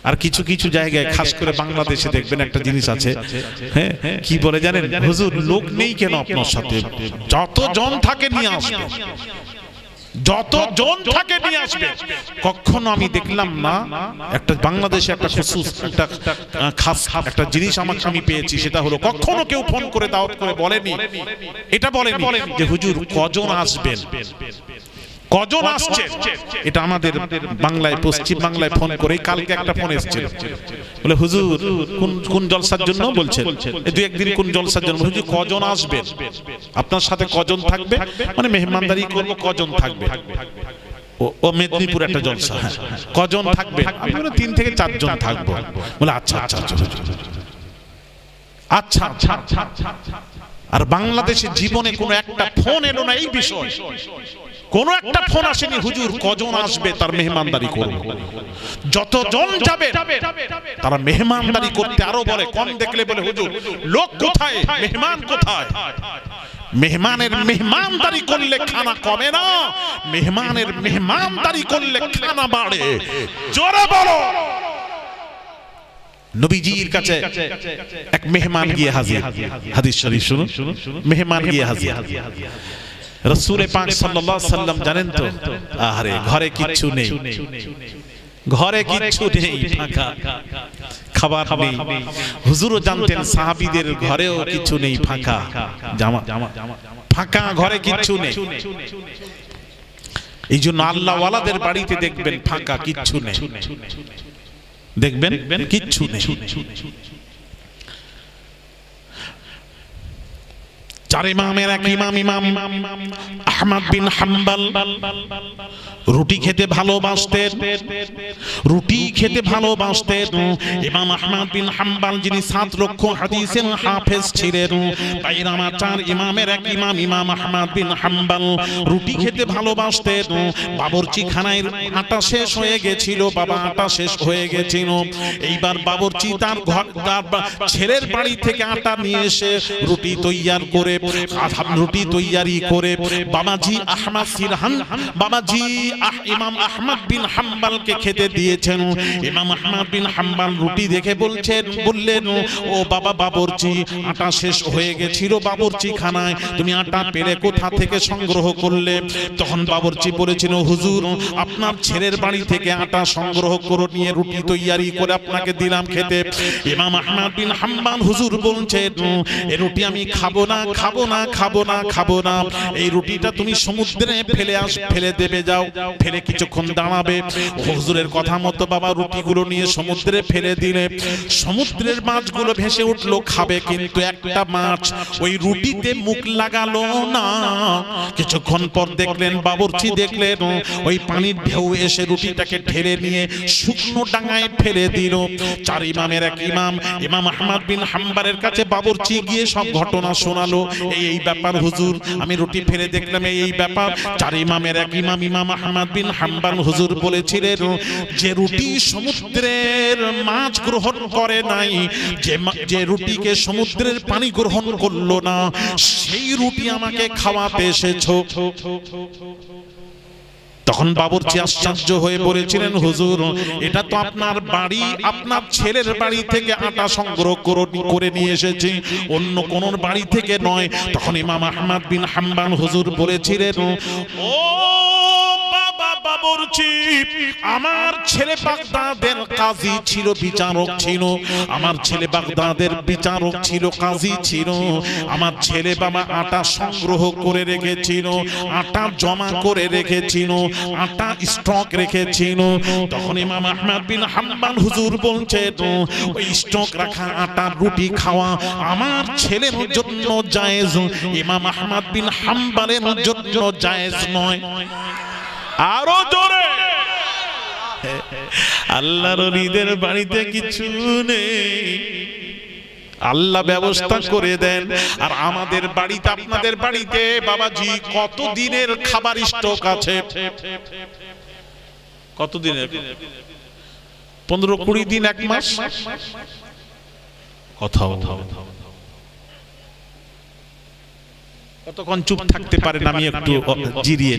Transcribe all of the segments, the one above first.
আর কিছু কিছু জায়গায় খাস করে বাংলাদেশে দেখবেন একটা জিনিস আছে, হ্যাঁ কি বলে জানেন, হুজুর লোক নেই কেন আপনার সাথে, যতজন থাকে নিয়ে আসবে, যতজন থাকে নিয়ে আসবে। কখনো আমি দেখলাম না, একটা বাংলাদেশে একটা খুশুস একটা খাস একটা জিনিস আমাকে আমি পেয়েছি, সেটা হলো কখনো কেউ ফোন করে দাওয়াত করে বলেনি, এটা বলেনি যে হুজুর কজন আসবেন, কজন আসছে। এটা আমাদের বাংলায়, পশ্চিম বাংলায় ফোন করে, কালকে একটা ফোন এসেছিল, বলে হুজুর কোন কোন জলসার জন্য বলছেন, দুই একদিন কোন জলসার জন্য, হুজুর কজন আসবেন, আপনার সাথে কজন থাকবে, মানে মেহমানদারি করবো, কজন থাকবে, ও মেদিনীপুর একটা জলসা, হ্যাঁ কজন থাকবে, আমি বলি 3 থেকে 4 জন থাকবো। বলে আচ্ছা আচ্ছা আচ্ছা আচ্ছা। আর বাংলাদেশের জীবনে কোনো একটা ফোন এলো না এই বিষয়, কোন একটা ফোন আসেনি হুজুর কজন আসবে তার মেহমানদারি করব। যতজন যাবে তারা মেহমানদারি করতে আরো বলে, কম দেখলে বলে হুজুর লোক কোথায়, মেহমান কোথায়। মেহমানের মেহমানদারি করলে খানা কমে না, মেহমানের মেহমানদারি করলে খানা বাড়ে। জোরে বলো। নবীজির কাছে এক মেহমান গিয়ে হাজির, হাদিস শরীফ শুনুন, মেহমান গিয়ে হাজির। রাসূল পাক সাল্লাল্লাহু আলাইহি সাল্লাম জানেন তো, আরে ঘরে কিচ্ছু নেই, ঘরে কিচ্ছু নেই, ফাঁকা, খাবার নেই। হুজুরও জানতেন সাহাবীদের ঘরেও কিছু নেই, ফাঁকা, জামা ফাঁকা, ঘরে কিচ্ছু নেই। এই জন্য আল্লাহ ওয়ালাদের বাড়িতে দেখবেন ফাঁকা, কিচ্ছু নেই, দেখবেন কিচ্ছু নেই। চার ইমামের এক ইমাম, ইমাম আহমদ বিন হাম্বল রুটি খেতে ভালোবাসতেন, রুটি খেতে ভালোবাসতেন। ইমাম আহমদ বিন হাম্বল যিনি 7 লক্ষ হাদিসের হাফেজ ছিলেন, ভাইরা আমার, 4 ইমামের এক ইমাম ইমাম আহমদ বিন হাম্বল রুটি খেতে ভালোবাসতেন। বাবুর্চি খানায় আটা শেষ হয়ে গেছিল, বাবা আটা শেষ হয়ে গেছিল। এইবার বাবুর্চি তার ছেলের বাড়ি থেকে আটা নিয়ে এসে রুটি তৈয়ার করে, রুটি তৈয়ারি করে বাবাজি আহমদ সিরহান, বাবাজি ইমাম আহমদ বিন হাম্বলকে খেতে দিয়েছেন। ইমাম আহমদ বিন হাম্বল রুটি দেখে বললেন, ও বাবা বাবুর্চি, আটা শেষ হয়ে গেছিল বাবুর্চি খানায়, তুমি আটা পেলে কোথা থেকে সংগ্রহ করলে? তখন বাবুর্চি বলেছিল, হুজুর আপনার ছেলের বাড়ি থেকে আটা সংগ্রহ করে নিয়ে রুটি তৈয়ারি করে আপনাকে দিলাম খেতে। ইমাম আহমদ বিন হাম্বল হুজুর বলছেন, এই রুটি আমি খাবো না, খাবো না, খাবো না, খাবো না, এই রুটিটা তুমি সমুদ্রে ফেলে দেবে, যাও, ফেলে কিছুক্ষণ দাঁড়াবে। হুজুরের কথা মতো বাবা রুটিগুলো নিয়ে সমুদ্রে ফেলে দিলে, সমুদ্রের মাছগুলো ভেসে উঠলো, খাবে, কিন্তু একটা মাছ ওই রুটিতে মুখ লাগালো না। কিছুক্ষণ পর দেখলেন, বাবুর্চি দেখলেন ওই পানির ঢেউ এসে রুটিটাকে ঢেলে নিয়ে শুকনো ডাঙায় ফেলে দিল। 4 ইমামের এক ইমাম ইমাম আহমদ বিন হাম্বলের কাছে বাবুর্চি গিয়ে সব ঘটনা শোনালো, এই ব্যাপার হুজুর, আমি রুটি ফেলে দেখলাম, এই ব্যাপার। 4 ইমামের এক ইমাম ইমাম আহমদ বিন হাম্বল হুজুর বলেছিলেন, যে রুটি সমুদ্রের মাছ গ্রহণ করে নাই, যে রুটিকে সমুদ্রের পানি গ্রহণ করলো না, সেই রুটি আমাকে খাওয়াতে এসেছো। তখন বাবুর্চি আশ্চর্য হয়ে বলেছিলেন, হুজুর এটা তো আপনার বাড়ি, আপনার ছেলের বাড়ি থেকে আটা সংগ্রহ করে নিয়ে এসেছি, অন্য কোন বাড়ি থেকে নয়। তখন ইমাম আহমদ বিন হাম্বল হুজুর বলেছিলেন, ও বাবুর্চি, আমার ছেলে বাগদাদের কাজী ছিল, বিচারক ছিল, আমার ছেলে বাগদাদের বিচারক ছিল, কাজী ছিল। আমার ছেলে বাবা আটা সংগ্রহ করে রেখেছিল, আটা জমা করে রেখেছিল, আটা স্টক রেখেছিল। তখন ইমাম আহমদ বিন হাম্বল হুজুর বলছেন, ওই স্টক রাখা আটার রুটি খাওয়া আমার ছেলের জন্য জায়েজ, ইমাম আহমদ বিন হাম্বলের জন্য জায়েজ নয়। আরো জোরে। আল্লাহর ওলিদের বাড়িতে কিছু নেই, আল্লাহ ব্যবস্থা করে দেন। আর আমাদের বাড়িতে, আপনাদের বাড়িতে বাবাজি কত দিনের খাবার স্টক আছে? কত দিনের? 15-20 দিন, 1 মাস। কোথাও কতক্ষণ চুপ থাকতে পারেন? আমি একটু জিরিয়ে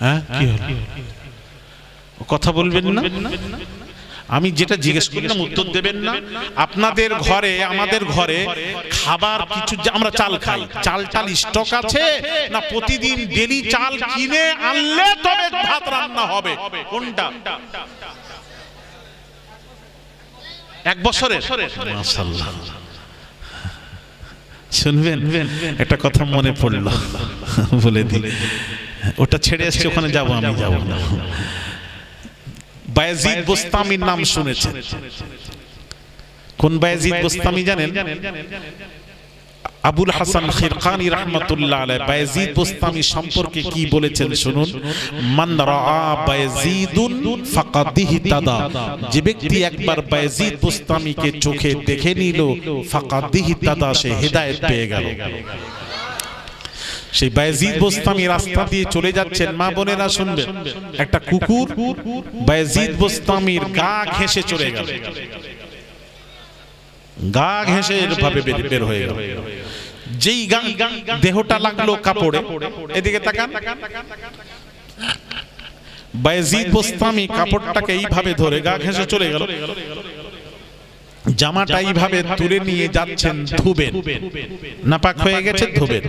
হ্যাঁ কি হলো কথা বলবেন না আমি যেটা জিজ্ঞেস করলাম উত্তর দেবেন না আপনাদের ঘরে আমাদের ঘরে খাবার কিছু আমরা চাল খাই চাল স্টক আছে না প্রতিদিন ডেলি চাল কিনে আনলে তবে ভাত রান্না হবে কোনটা এক বছরে মাশাআল্লাহ শুনবেন একটা কথা মনে পড়ল বলে দিই ওটা ছেড়ে এসেছে ওখানে যাব আমি যাব না বায়েজিদ বুস্তামির নাম শুনেছেন কোন বায়েজিদ বুস্তামি জানেন আবুল হাসান খিরকানি রাহমাতুল্লাহ আলাইহি বায়েজিদ বুস্তামি সম্পর্কে কি বলেছেন শুনুন মান রাআ বায়েজিদুন ফাকাদ ইহতাদা যে ব্যক্তি একবার বায়েজিদ বুস্তামিকে চোখে দেখে নিল ফাকাদ ইহতাদা সে হেদায়েত পেয়ে গেল সেই বায়েজিদ বুস্তামি রাস্তা দিয়ে চলে যাচ্ছেন মা বোনেরা শুনবেন একটা কুকুর বায়েজিদ বুস্তামির গা ঘেঁষে চলে গেল গা ঘেঁষে এভাবে বের হয়ে গেল যেই দেহটা লাগলো কাপড়ে এদিকে তাকান বায়েজিদ বুস্তামি কাপড়টাকে এইভাবে ধরে গা ঘেঁষে চলে গেল জামাটা এইভাবে তুলে নিয়ে যাচ্ছেন ধুবেন নাপাক হয়ে গেছে ধুবেন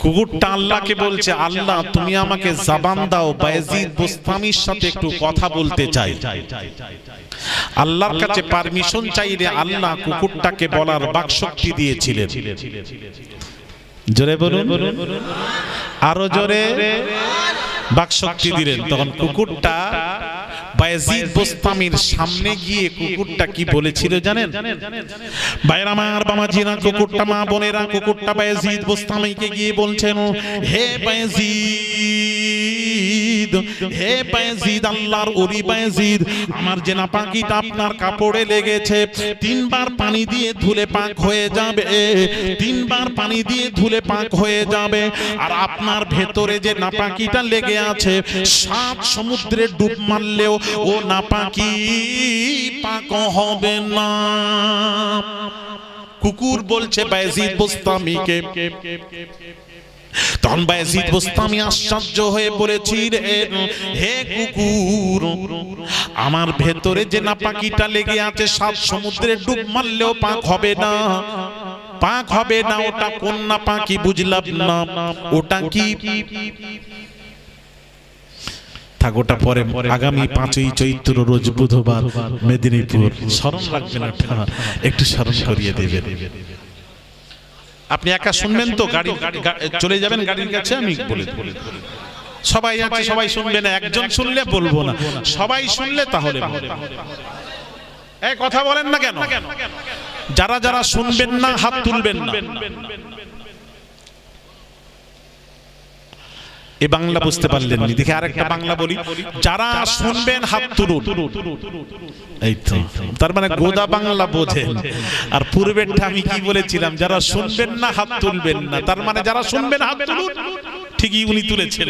কুকুরটা আল্লাহকে বলছে আল্লাহ তুমি আমাকে জবান দাও বায়েজিদ বুস্তামির সাথে একটু কথা বলতে চাই আল্লাহর কাছে পারমিশন চাইলে আল্লাহ কুকুরটাকে বলার বাকশক্তি দিয়েছিলেন জোরে বলুন আরো জোরে বাকশক্তি দিলেন তখন কুকুরটা বায়েজিদ বুস্তামির সামনে গিয়ে কুকুরটা কি বলেছিল জানেন ভাইরা আমার বাবাজিরা কুকুরটা মা বোনেরা কুকুরটা বায়েজিদ বুস্তামিকে গিয়ে বলছেন হে বায়েজিদ আল্লাহর ওলি বায়েজিদ আমার যে নাপাকিটা আপনার কাপড়ে লেগেছে তিনবার পানি দিয়ে ধুলে পাক হয়ে যাবে তিনবার পানি দিয়ে ধুলে পাক হয়ে যাবে আর আপনার ভেতরে যে নাপাকিটা লেগে আছে 7 সমুদ্রে ডুব মারলেও ও নাপাকি পাক হবে না কুকুর বলছে বায়েজিদ বুস্তামিকে তখন বায়েজিদ বুস্তামি আশ্চর্য হয়ে বলেছিলেন হে কুকুর আমার ভেতরে যে নাপাকিটা লেগে আছে 7 সমুদ্রে ডুব মারলেও পাক হবে না ওটা কোন নাপাকি বুঝলাম না ওটা কি থাকোটা পরে আগামী 5ই চৈত্র রোজ বুধবার মেদিনীপুর স্মরণ রাখবেন একটু স্মরণ করিয়ে দেবেন আপনি একা শুনবেন তো গাড়ি চলে যাবেন গাড়ির কাছে আমি বলে সবাই আছে সবাই শুনবে না একজন শুনলে বলবো না সবাই শুনলে তাহলে এই কথা বলেন না কেন যারা যারা শুনবেন না হাত তুলবেন না এই বাংলা বুঝতে পারলেন না দেখে আরেকটা বাংলা বলি যারা শুনবেন হাত তুলুন এই তো তার মানে গোদা বাংলা বোঝেন আর পূর্বেরটা আমি কি বলেছিলাম যারা শুনবেন না হাত তুলবেন না তার মানে যারা শুনবেন হাত তুলুন ঠিকই উনি তুলেছেন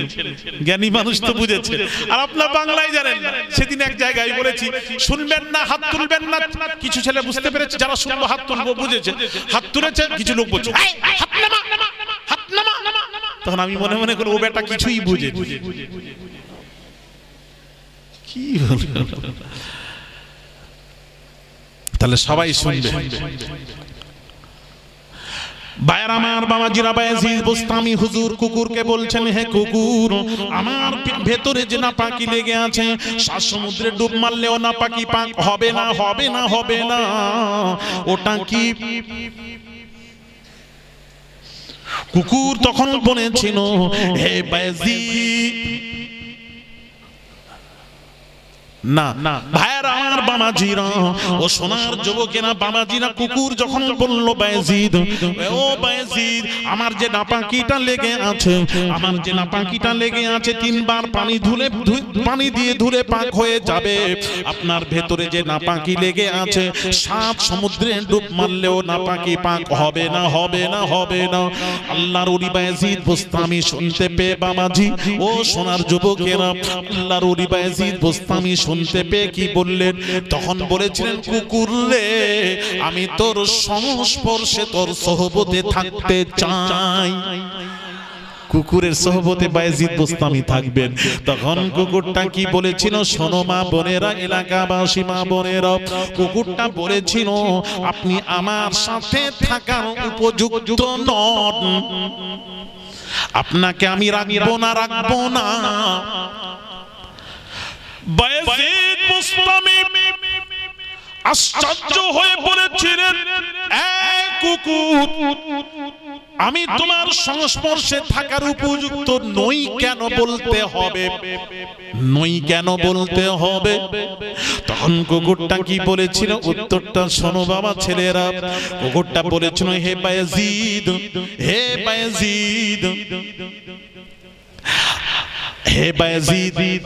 জ্ঞানী মানুষ তো বুঝেছে আর আপনারা বাংলায় জানেন না সেদিন এক জায়গায় বলেছি শুনবেন না হাত তুলবেন না কিছু ছেলে বুঝতে পেরেছে যারা শুনবো হাত তুলবো বুঝেছে হাত তুলেছে কিছু লোক বলছে হাত নামা হাত নামা তখন আমি মনে মনে করি ও বেটা কিছুই বুঝে কি তাহলে সবাই শুনবে ভাইরা আমার বাবাজিরা বায়েজিদ বুস্তামি হুজুর কুকুরকে বলছেন হে কুকুর আমার ভেতরে যে নাপাকি লেগে আছে 7 সমুদ্রে ডুব মারলেও নাপাকি পাক হবে না ওটা কি কুকুর তখন বলেছিল হে বায়েজিদ না ভাইরা আমার বাবাজিরা ও সোনার যুবকেরা বাবাজিরা কুকুর যখন বলল বায়েজিদ ও বায়েজিদ আমার যে নাপাকিটা লেগে আছে 3 বার পানি দিয়ে ধুলে পাক হয়ে যাবে আপনার ভেতরে যে নাপাকি লেগে আছে 7 সমুদ্রে ডুব মারলেও নাপাকি পাক হবে না আল্লাহর ওলি বায়েজিদ বুস্তামি শুনতে পেয়ে বাবাজি ও সোনার যুবকেরা আল্লাহর ওলি বায়েজিদ বুস্তামি শুনতে পেয়ে কি বললেন তখন বলেছিলেন কুকুর রে আমি তোর সংস্পর্শে তোর সোহবতে থাকতে চাই কুকুরের সোহবতে বায়েজিদ বোস্তামি থাকবেন। তখন কুকুরটা কি বলেছিল? শোনো মা বোনেরা, এলাকাবাসী মা বোনেরা, কুকুরটা বলেছিল আপনি আমার সাথে থাকার উপযুক্ত নন, আপনাকে আমি রাখবো না। বায়েজিদ বোস্তামি আশ্চর্য হয়ে বলেছিলেন, এই কুকুর, আমি তোমার সংস্পর্শে থাকার উপযুক্ত নই কেন বলতে হবে? নই কেন বলতে হবে? তখন কুকুরটা কি বলেছিল? উত্তরটা শোনো বাবা ছেলেরা। কুকুরটা বলেছিল, হে বায়েজিদ, হে বায়েজিদ, হে বায়েজিদ,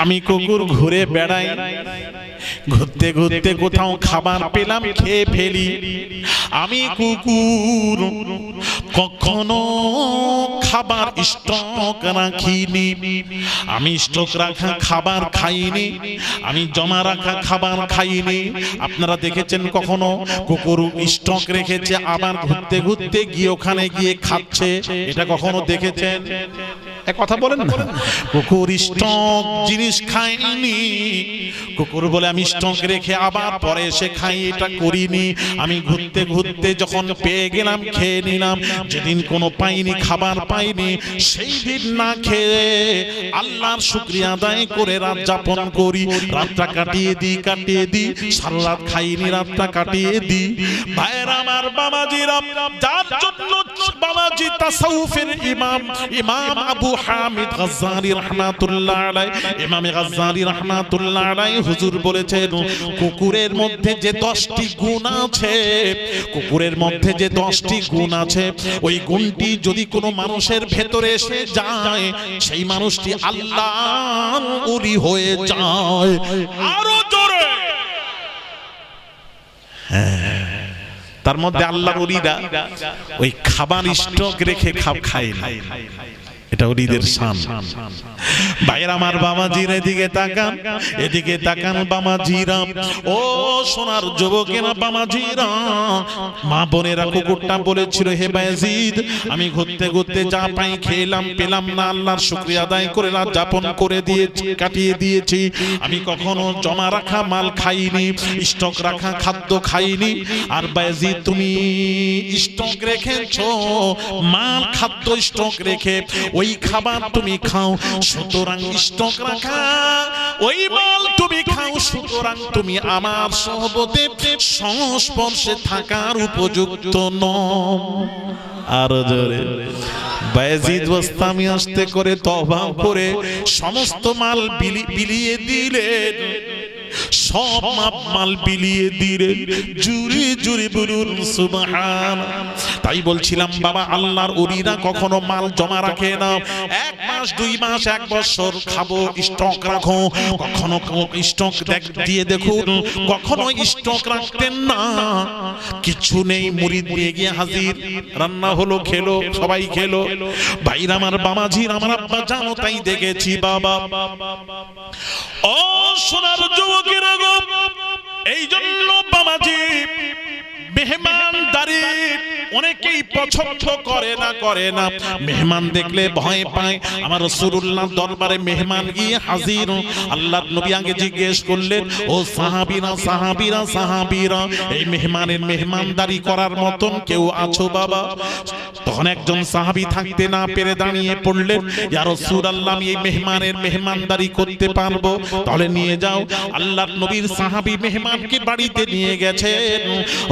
আমি কুকুর ঘুরে বেড়াই, ঘুরতে ঘুরতে কোথাও খাবার পেলাম খেয়ে ফেলি। আমি কুকুর কখনো খাবার স্টক রাখিনি, আমি স্টক রাখা খাবার খাইনি, আমি জমা রাখা খাবার খাইনি। আপনারা দেখেছেন কখনো কুকুর স্টক রেখেছে আবার ঘুরতে ঘুরতে গিয়ে ওখানে গিয়ে খাচ্ছে? এটা কখনো দেখেছেন? কথা বলেন না। কুকুর স্টক জিনিস খায়নি। কুকুর বলে আমি স্টক রেখে আবার পরে এসে খাই, এটা করিনি। আমি ঘুরতে ঘুরতে যখন পেয়ে গেলাম খেয়ে নিলাম। যেদিন কোনো পাইনি, খাবার পাইনি, সেই দিন না খেয়ে আল্লাহর শুকরিয়া আদায় করে রাত যাপন করি, রাতটা কাটিয়ে দিই। সারা রাত খাইনি, রাতটা কাটিয়ে দিই। ভাইরা আমার, বাবাজিরা, যার জন্য বাবাজি তাসাউফের ইমাম আবু হামিদ গাজ্জালি রাহমাতুল্লাহ আলাইহি, ইমাম গাজ্জালি রাহমাতুল্লাহ আলাইহি হুজুর বলেছেন, কুকুরের মধ্যে যে 10টি গুণ আছে, কুকুরের মধ্যে যে 10টি গুণ আছে, ওই গুণটি যদি কোনো মানুষের ভেতরে এসে যায়, সেই মানুষটি আল্লাহর ওলি হয়ে যায়। আরো জোরে। তার মধ্যে আল্লাহর ওলিরা ওই খাবার স্টক রেখে খায় না, এটা ওলিদের শান। ভাইরা আমার, বাবাজির এদিকে তাকান বাবাজিরা, ও সোনার যুবকেরা, বাবাজিরা, মা বোনেরা। কুকুরটা বলেছিল, হে বায়েজিদ, আমি ঘুরতে ঘুরতে যা পাই খেলাম, পেলাম না, আল্লাহর শুকরিয়া আদায় করে রাত যাপন করে দিয়েছি, কাটিয়ে দিয়েছি। আমি কখনো জমা রাখা মাল খাইনি, স্টক রাখা খাদ্য খাইনি। আর বায়েজিদ, তুমি স্টক রেখেছো, মাল খাদ্য স্টক রেখে ওই খাবার তুমি খাও, সুতরাং স্টক রাখা ওই মাল তুমি খাও, সুতরাং তুমি আমার সোহবতে সংস্পর্শে থাকার উপযুক্ত নও। আর জোরে। বায়েজিদ বোস্তামি আস্তে করে তওবা করে সমস্ত মাল বিলিয়ে দিলেন, সব মাল বিলিয়ে দিলেন। জুরি জুরি বলুন সুবহান। তাই বলছিলাম বাবা, আল্লাহর ওলিরা কখনো মাল জমা রাখে না। 1 মাস 2 মাস 1 বছর খাবো, স্টক রাখো। কখনো স্টক দিয়ে দেখুন, কখনো স্টক রাখতেন না। কিছু নেই, মুরিদ নিয়ে গিয়ে হাজির, রান্না হলো, খেলো, সবাই খেলো। ভাইরা আমার, বাবাজির আমার আব্বা জানো, তাই দেখেছি বাবা। ও সোনার যুবকেরা গো, এই জন্য বাবাজি মেহমানদারি অনেকেই পছন্দ করে না। মেহমান দেখলে ভয় পায়। আমার রাসূলুল্লাহ দরবারে মেহমান গিয়ে হাজির। আল্লাহর নবী আগে জিজ্ঞেস করলেন, ও সাহাবীরা, এই মেহমানের মেহমানদারি করার মতন কেউ আছো বাবা? তখন একজন সাহাবী থাকতে না পেরে দাঁড়িয়ে পড়লেন, ইয়া রাসূলুল্লাহ, আমি এই মেহমানের মেহমানদারি করতে পারবো। তাহলে নিয়ে যাও। আল্লাহর নবীর সাহাবী মেহমানকে বাড়িতে নিয়ে গেছেন,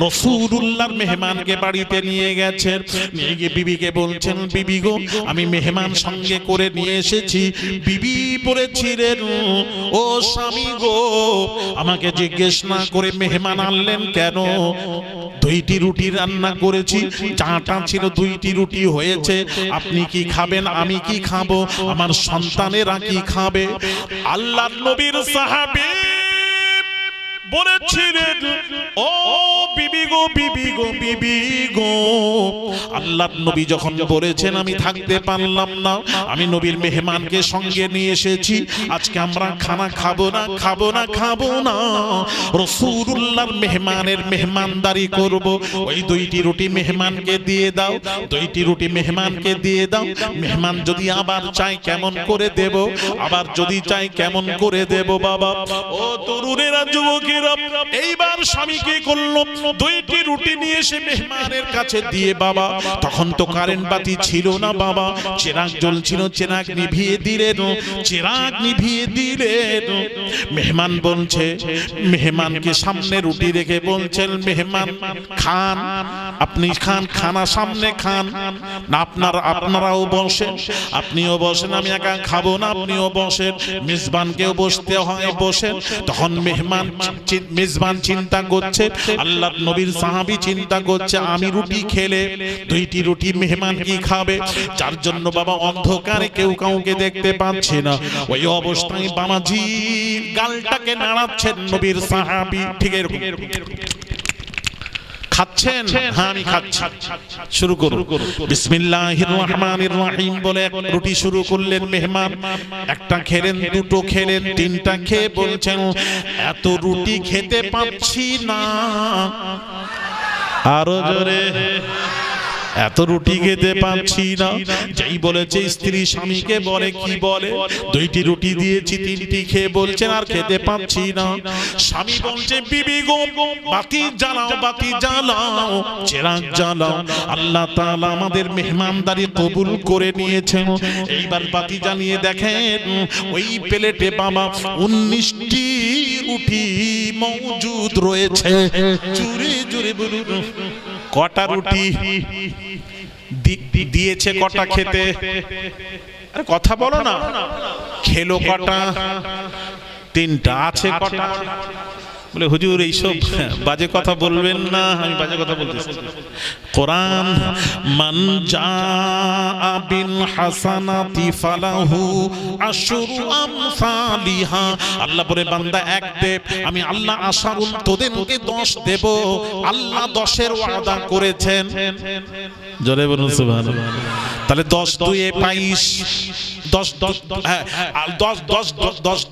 রাসূলুল্লাহর মেহমানকে বাড়িতে নিয়ে গেছেন। নিয়ে গিয়ে বিবিকে বলছেন, বিবি গো, আমি মেহমান সঙ্গে করে নিয়ে এসেছি। বিবি বলেছিলেন, ও স্বামী গো, আমাকে জিজ্ঞেস না করে মেহমান আনলেন কেন? 2টি রুটি রান্না করেছি, চাটা ছিল, 2টি রুটি হয়েছে। আপনি কি খাবেন? আমি কি খাবো? আমার সন্তানেরা কি খাবে? আল্লাহর নবীর সাহাবী বলেছিলেন, ও বিবি গো, বিবি গো, বিবি গো, আল্লাহর নবী যখন বলেছেন আমি থাকতে পারলাম না, আমি নবীর মেহমানকে সঙ্গে নিয়ে এসেছি, আজকে আমরা খানা খাবো না, খাবো না, খাবো না, রাসূলুল্লাহর মেহমানের মেহমানদারি করব। ওই 2টি রুটি মেহমানকে দিয়ে দাও, 2টি রুটি মেহমানকে দিয়ে দাও। মেহমান যদি আবার চাই কেমন করে দেব, আবার যদি চাই কেমন করে দেব বাবা। ও তরুণেরা, যুবকেরা, এইবার স্বামী কি করলো, 2টি রুটি নিয়ে এসে মেহমানের কাছে দিয়ে বাবা, তখন তো কারেন্ট বাতি ছিল না বাবা, চিরাগ জ্বলছিল, চিরাগ নিভিয়ে দিলেন, চিরাগ নিভিয়ে দিলেন। মেহমান বলছে, মেহমানকে সামনে রুটি রেখে বলছেন, মেহমান খান, আপনি খান, খানা সামনে খান না, আপনারাও বসেন, আপনিও বসেন, আমি একা খাবো না, আপনিও বসেন, মেজবানকেও বসতে হয়, বসেন। তখন মেজবান চিন্তা করছে, আল্লাহর নবীর সাহাবী চিন্তা করছে, আমি রুটি খেলে 2টি রুটি মেহমান কি খাবে, যার জন্য বাবা অন্ধকারে কেউ কাউকে দেখতে পাচ্ছে না। ওই অবস্থায় বাবাজি গালটাকে নাড়াচ্ছেন নবীর সাহাবী, ঠিক এরকম খাচ্ছেন, হ্যাঁ আমি খাচ্ছি, শুরু করুন, বিসমিল্লাহির রহমানির রহিম বলে রুটি শুরু করলেন মেহমান। একটা খেলেন, 2টো খেলেন, 3টা খেয়ে বলছেন, এত রুটি খেতে পাচ্ছি না, আরো জোরে, এত রুটি খেতে পাচ্ছি না। যেই বলেছে স্ত্রী স্বামীকে বলে, কি বলে, 2টি রুটি দিয়েছি, 3টি খেয়ে বলছেন আর খেতে পাচ্ছি না। স্বামী বলছে, বিবি গো, বাতি জ্বালাও, বাতি জ্বালাও, চিরাগ জ্বালাও, আল্লাহ তাআলা আমাদের মেহমানদারি কবুল করে নিয়েছেন। এইবার বাতি জ্বালিয়ে দেখেন ওই প্লেটে বাবা 19টি রুটি মওজুদ রয়েছে। জোরে জোরে বলুন, কটা রুটি দিয়েছে, কটা খেতে, আরে কথা বলো না, খেলো কটা, 3টা, আছে কটা, বলে হুজুর এইসব বাজে কথা বলবেন না, আমি বাজে কথা বলতেছি। কোরআন, মান জাআ বিল হাসানাতি ফালাহু আশরু আমসালিহা, আল্লাহ বলে বান্দা 1 দে, আমি আল্লাহ আশারুন তোদেরকে 10 দেব, আল্লাহ 10-এর ওয়াদা করেছেন। জোরে বলুন সুবহানাল্লাহ। তাহলে 10 2 22, 10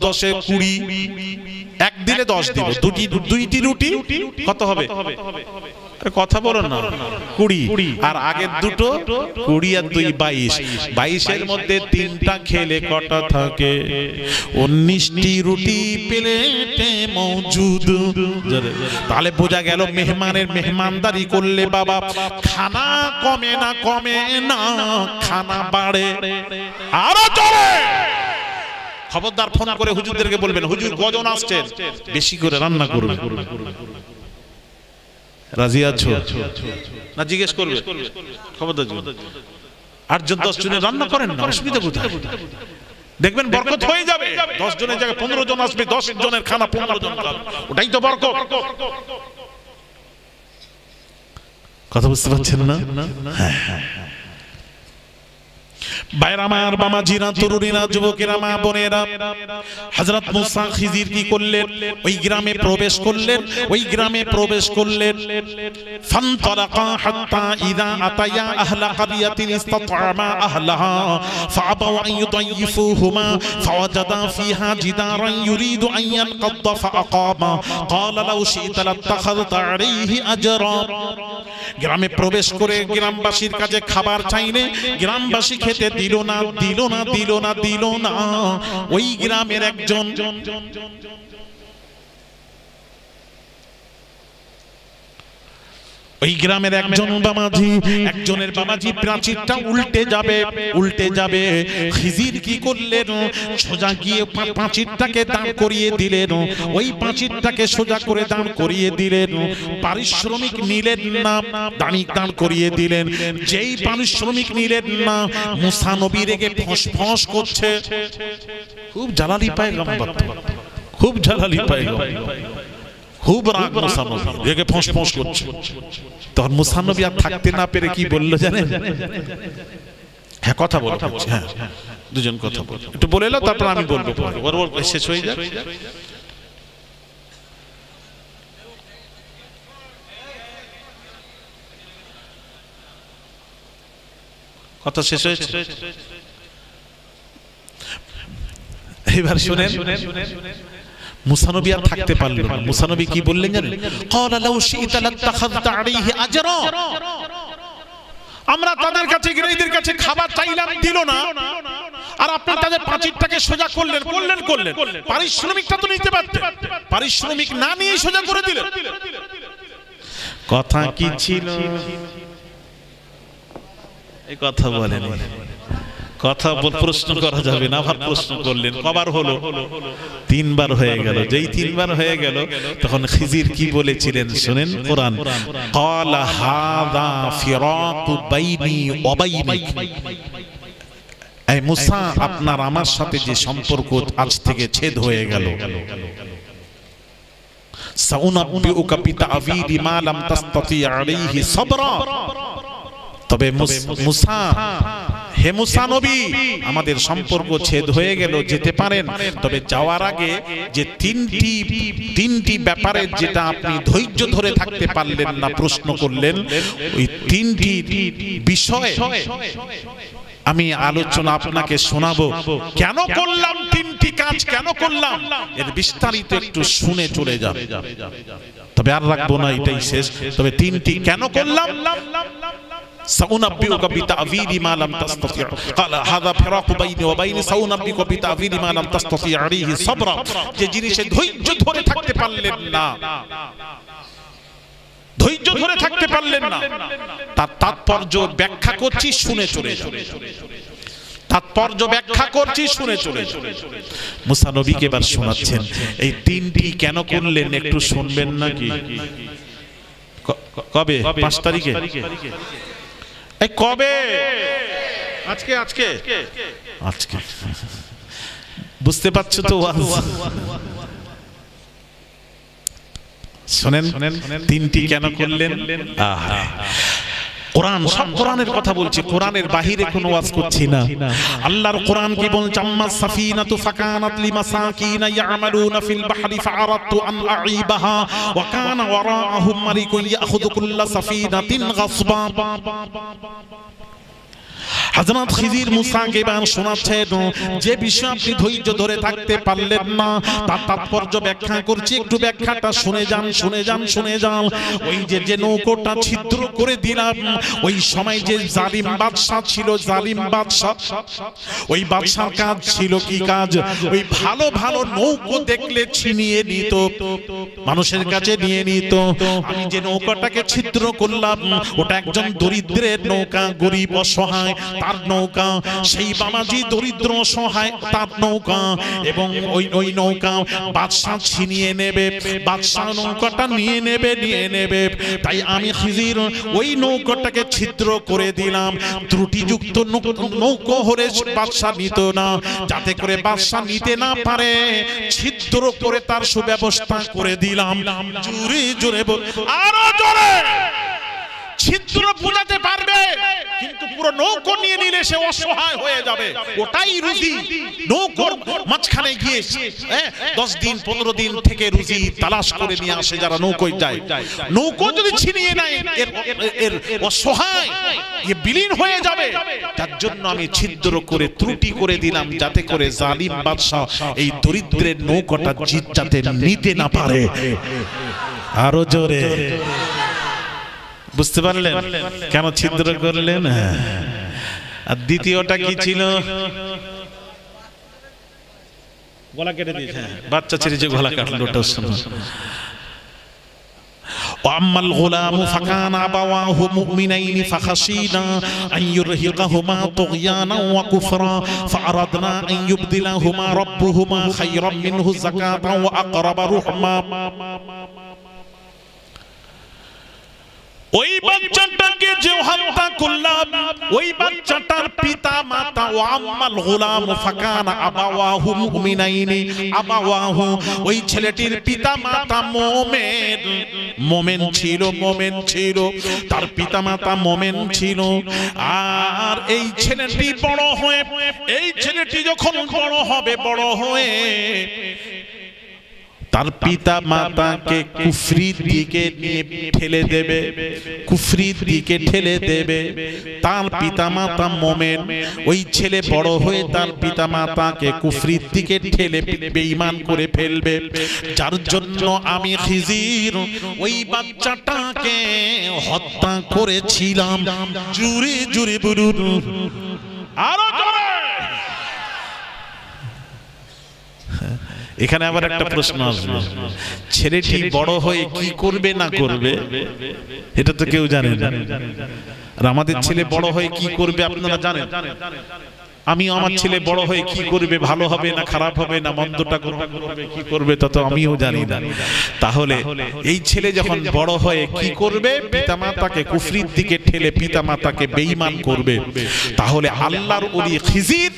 10 20, 1 দিলে 10 দিব, 2টি রুটি কত হবে, কথা বলো না, 20, আর আগের 2টো 20 আর 2 22, 22-এর মধ্যে 3টা খেলে কটা থাকে, 19টি রুটি প্লেটে মওজুদ। তাহলে বোঝা গেল মেহমানের মেহমানদারি করলে বাবা খানা কমে না, কমে না, খানা বাড়ে। আরো জোরে খবরদার ফোন করে হুজুরদেরকে বলবেন, হুজুর কজন আসছেন, বেশি করে রান্না করবেন। রাজি আছো না জিজ্ঞেস করবে, খবরদার 8 জন 10 জনের রান্না করেন না, অসুবিধা কোথায়, দেখবেন বরকত হয়ে যাবে। 10 জনের জায়গায় 15 জন আসবে, 10 জনের খানা 15 জন খাবে, ওটাই তো বরকত। কথা বুঝতে পারছেন না? হ্যাঁ হ্যাঁ। ভাইরা আমার, বামাজিরা, তরুণীরা, যুবকেরা, মা বোনেরা, হযরত মুসা খিজির কি করলেন, ওই গ্রামে প্রবেশ করলেন, ওই গ্রামে প্রবেশ করলেন। ফানতালাকা হাত্তা ইযা আতায়া আহলা ক্বরিয়াতিন ইসতাতআমা আহলাহা ফাআবাউ আন ইউদাইফুহুমা ফাওয়াজাদা ফিহা জিদারান ইউরিদু আন ইয়ানকাদ্দা ফাআকামা ক্বালা লাউ শি'তা লাত্তাখাযতা আলাইহি আজরা। গ্রামে প্রবেশ করে গ্রামবাসীর কাছে খাবার চাইলে গ্রামবাসী খেতে দিল না, দিল না, দিল না, দিল না। ওই গ্রামের একজন ওই গ্রামের একজনের বাবাজি প্রাচীরটা উল্টে যাবে। খিজির কি করলেন, সোজা গিয়ে প্রাচীরটাকে দাঁড় করিয়ে দিলেন, ওই প্রাচীরটাকে সোজা করে দাঁড় করিয়ে দিলেন। পারিশ্রমিক নিলেন না, দাঁড় করিয়ে দিলেন। যেই পারিশ্রমিক নিলেন না, মুসা নবী রেগে ফসফস করছে, খুব জ্বালালি পয়গম্বর, খুব জ্বালালি পয়গম্বর, খুব রাগ মুসা নবী রেগে ফসফস করছে। তখন মুসা নবী আর থাকতে না পেরে কি বললো জানেন? হ্যাঁ কথা বলো, হ্যাঁ দুজন কথা বলো, একটু বলে এলো, তারপর আমি বলবো, ওর শেষ হয়ে যাক। কথা শেষ হয়েছে? এবার শুনেন, মুসা নবী আর থাকতে পারলেন না। মুসা নবী কি বললেন জানেন? ক্বালা লাউ শি'তা লাত্তাখাযতা আলাইহি আজরা। আমরা তাদের কাছে গিয়ে এদের কাছে খাবার চাইলাম, দিল না, আর আপনি তাদের পাঁচিরটাকে সোজা করলেন। পারিশ্রমিকটা তো নিতে পারতেন, পারিশ্রমিক না নিয়ে সোজা করে দিলেন। কথা কি ছিল? এই কথা বলেন, কথা প্রশ্ন করা যাবে না। আবার প্রশ্ন করলেন, কবার হলো? 3 বার হয়ে গেল। যেই 3 বার হয়ে গেল তখন খিজির কি বলেছিলেন শুনেন কোরআন, ক্বালা হাযা ফিরাকু বাইনি ওয়া বাইনিক। এই মুসা, আপনার আমার সাথে যে সম্পর্ক আজ থেকে ছেদ হয়ে গেল। সাউনাব্বিউকা বিতা'ওয়িলি মা লাম তাসতাতি আলাইহি সাবরা। তবে মুসা, হে মুসা নবী, আমাদের সম্পর্ক ছেদ হয়ে গেল, যেতে পারেন। তবে যাওয়ার আগে যে তিনটি ব্যাপারে যেটা আপনি ধৈর্য ধরে থাকতে পারলেন না প্রশ্ন করলেন, ওই 3টি বিষয় আমি আলোচনা আপনাকে শোনাবো। কেন করলাম 3টি কাজ, কেন করলাম, এর বিস্তারিত একটু শুনে চলে যান। তবে আর রাখবো না, এটাই শেষ। তবে 3টি কেন করলাম। সাউনাব্বিউকা বিতা'ওয়িলি মা লাম তাসতাতি, ক্বালা হাযা ফিরাকু বাইনি ওয়া বাইনি, সাউনাব্বিউকা বিতা'ওয়িলি মা লাম তাসতাতি আলাইহি সাবরা। যে জিনিসে ধৈর্য ধরে থাকতে পারলেন না, ধৈর্য ধরে থাকতে পারলেন না, তার তাৎপর্য ব্যাখ্যা করছি, শুনে চলে যান। তাৎপর্য ব্যাখ্যা করছি, শুনে চলে যান। মুসা নবীকে এবার শোনাচ্ছেন এই 3টি কেন করলেন, একটু শুনবেন নাকি? কবে? 5 তারিখে? এই কবে? আজকে বুঝতে পারছো তো? শোনেন 3টি কেন করলেন। কোরআন, সব কোরআনের কথা বলছি, কোরআনের বাহিরে কোনো ওয়াজ করছি না। আল্লাহর কোরআন কি বলছে? আম্মা সাফিনাতু ফাকানাত লিমাসাকিনা ইয়ামালুনা ফিল বাহরি ফাআরাদতু আন আ'ইবাহা ওয়া কানা ওয়ারাআহুম মালিকুন ইয়াখুযু কুল্লা সাফিনাতিন গাসবা। হযরত খিজির মুসাকে বান শোনাচ্ছেন যে বিষয় আপনি ধৈর্য ধরে থাকতে পারলেন না, তার তাৎপর্য ব্যাখ্যা করছি, একটু ব্যাখ্যাটা শুনে যান। ওই যে নৌকোটা ছিদ্র করে দিলাম, ওই সময় যে জালিম বাদশা ছিল, জালিম বাদশা, ওই বাদশার কাজ ছিল কি কাজ? ওই ভালো ভালো নৌকো দেখলে ছিনিয়ে নিত, মানুষের কাছে নিয়ে নিত। আমি যে নৌকাটাকে ছিদ্র করলাম, ওটা একজন দরিদ্রের নৌকা, গরিব অসহায় তার নৌকা, সেই বামাজি দরিদ্র সহায় তার নৌকা, এবং ওই নৌকা বাদশা ছিনিয়ে নেবে, বাদশা নৌকাটা নিয়ে নেবে। তাই আমি খিজির ওই নৌকাটাকে ছিদ্র করে দিলাম। ত্রুটিযুক্ত নৌকো হলে বাদশা নিত না, যাতে করে বাদশা নিতে না পারে ছিদ্র করে তার সুব্যবস্থা করে দিলাম। জোরে বল, আরো জোরে। ছিদ্র বোঝাতে পারবে, কিন্তু পুরো নৌকো নিয়ে নিলে সে অসহায় হয়ে যাবে। ওটাই রুজি। নৌকোর মাঝখানে গিয়ে 10 দিন 15 দিন থেকে রুজি তালাশ করে নিয়ে আসে যারা নৌকোয় যায়। নৌকো যদি ছিনিয়ে নেয়, এর অসহায় বিলীন হয়ে যাবে। তার জন্য আমি ছিদ্র করে ত্রুটি করে দিলাম, যাতে করে জালিম বাদশা এই দরিদ্রের নৌকোটা যাতে নিতে না পারে। আরো জোরে। বুঝতে পারলেন কেন ছিদ্র করলেন? আর দ্বিতীয়টা কি ছিল? গলা কেটে দিয়েছে, বাচ্চা ছেড়েছে, গলা কাটলো। ওটা শুনো। وأما الغلام فكان أبواه مؤمنين فخشينا أن يرهقهما طغيانا وكفرا فأردنا أن يبدلهما ربهما خيرا منه زكاة وأقرب رحما। ওই বাচ্চাটাকে যে হত্যা করলাম, ওই বাচ্চাটার পিতা মাতা, ও আম্মাল গোলাম ফাকানা আবাওয়াহু মুমিনাইনি, আবাওয়াহু ওই ছেলেটির পিতা মাতা মোমেন ছিল, তার পিতা মাতা মোমেন ছিল। আর এই ছেলেটি বড় হয়ে, এই ছেলেটি যখন বড় হবে, বড় হয়ে তার পিতা মাতাকে কুফরির দিকে নিয়ে ঠেলে দেবে, কুফরির দিকে ঠেলে দেবে। তার পিতা মাতা মুমিন, ওই ছেলে বড় হয়ে তার পিতা মাতাকে কুফরির দিকে ঠেলে বেঈমান করে ফেলবে। যার জন্য আমি খিজির ওই বাচ্চাটাকে হত্যা করেছিলাম। জুরে জুরে বলুন, আরো জোরে। এখানে আবার একটা প্রশ্ন আসবে, ছেলেটি বড় হয়ে কি করবে না করবে এটা তো কেউ জানে না। আর আমাদের ছেলে বড় হয়ে কি করবে আপনারা জানেন? আমি আমার ছেলে বড় হয়ে কি করবে, ভালো হবে না খারাপ হবে না মন্দটা গ্রহণ করবে কি করবে তা তো আমিও জানি না। তাহলে এই ছেলে যখন বড় হয়ে কি করবে, পিতামাতাকে কুফরির দিকে ঠেলে পিতামাতাকে বেঈমান করবে। তাহলে আল্লাহর ওলি খিজির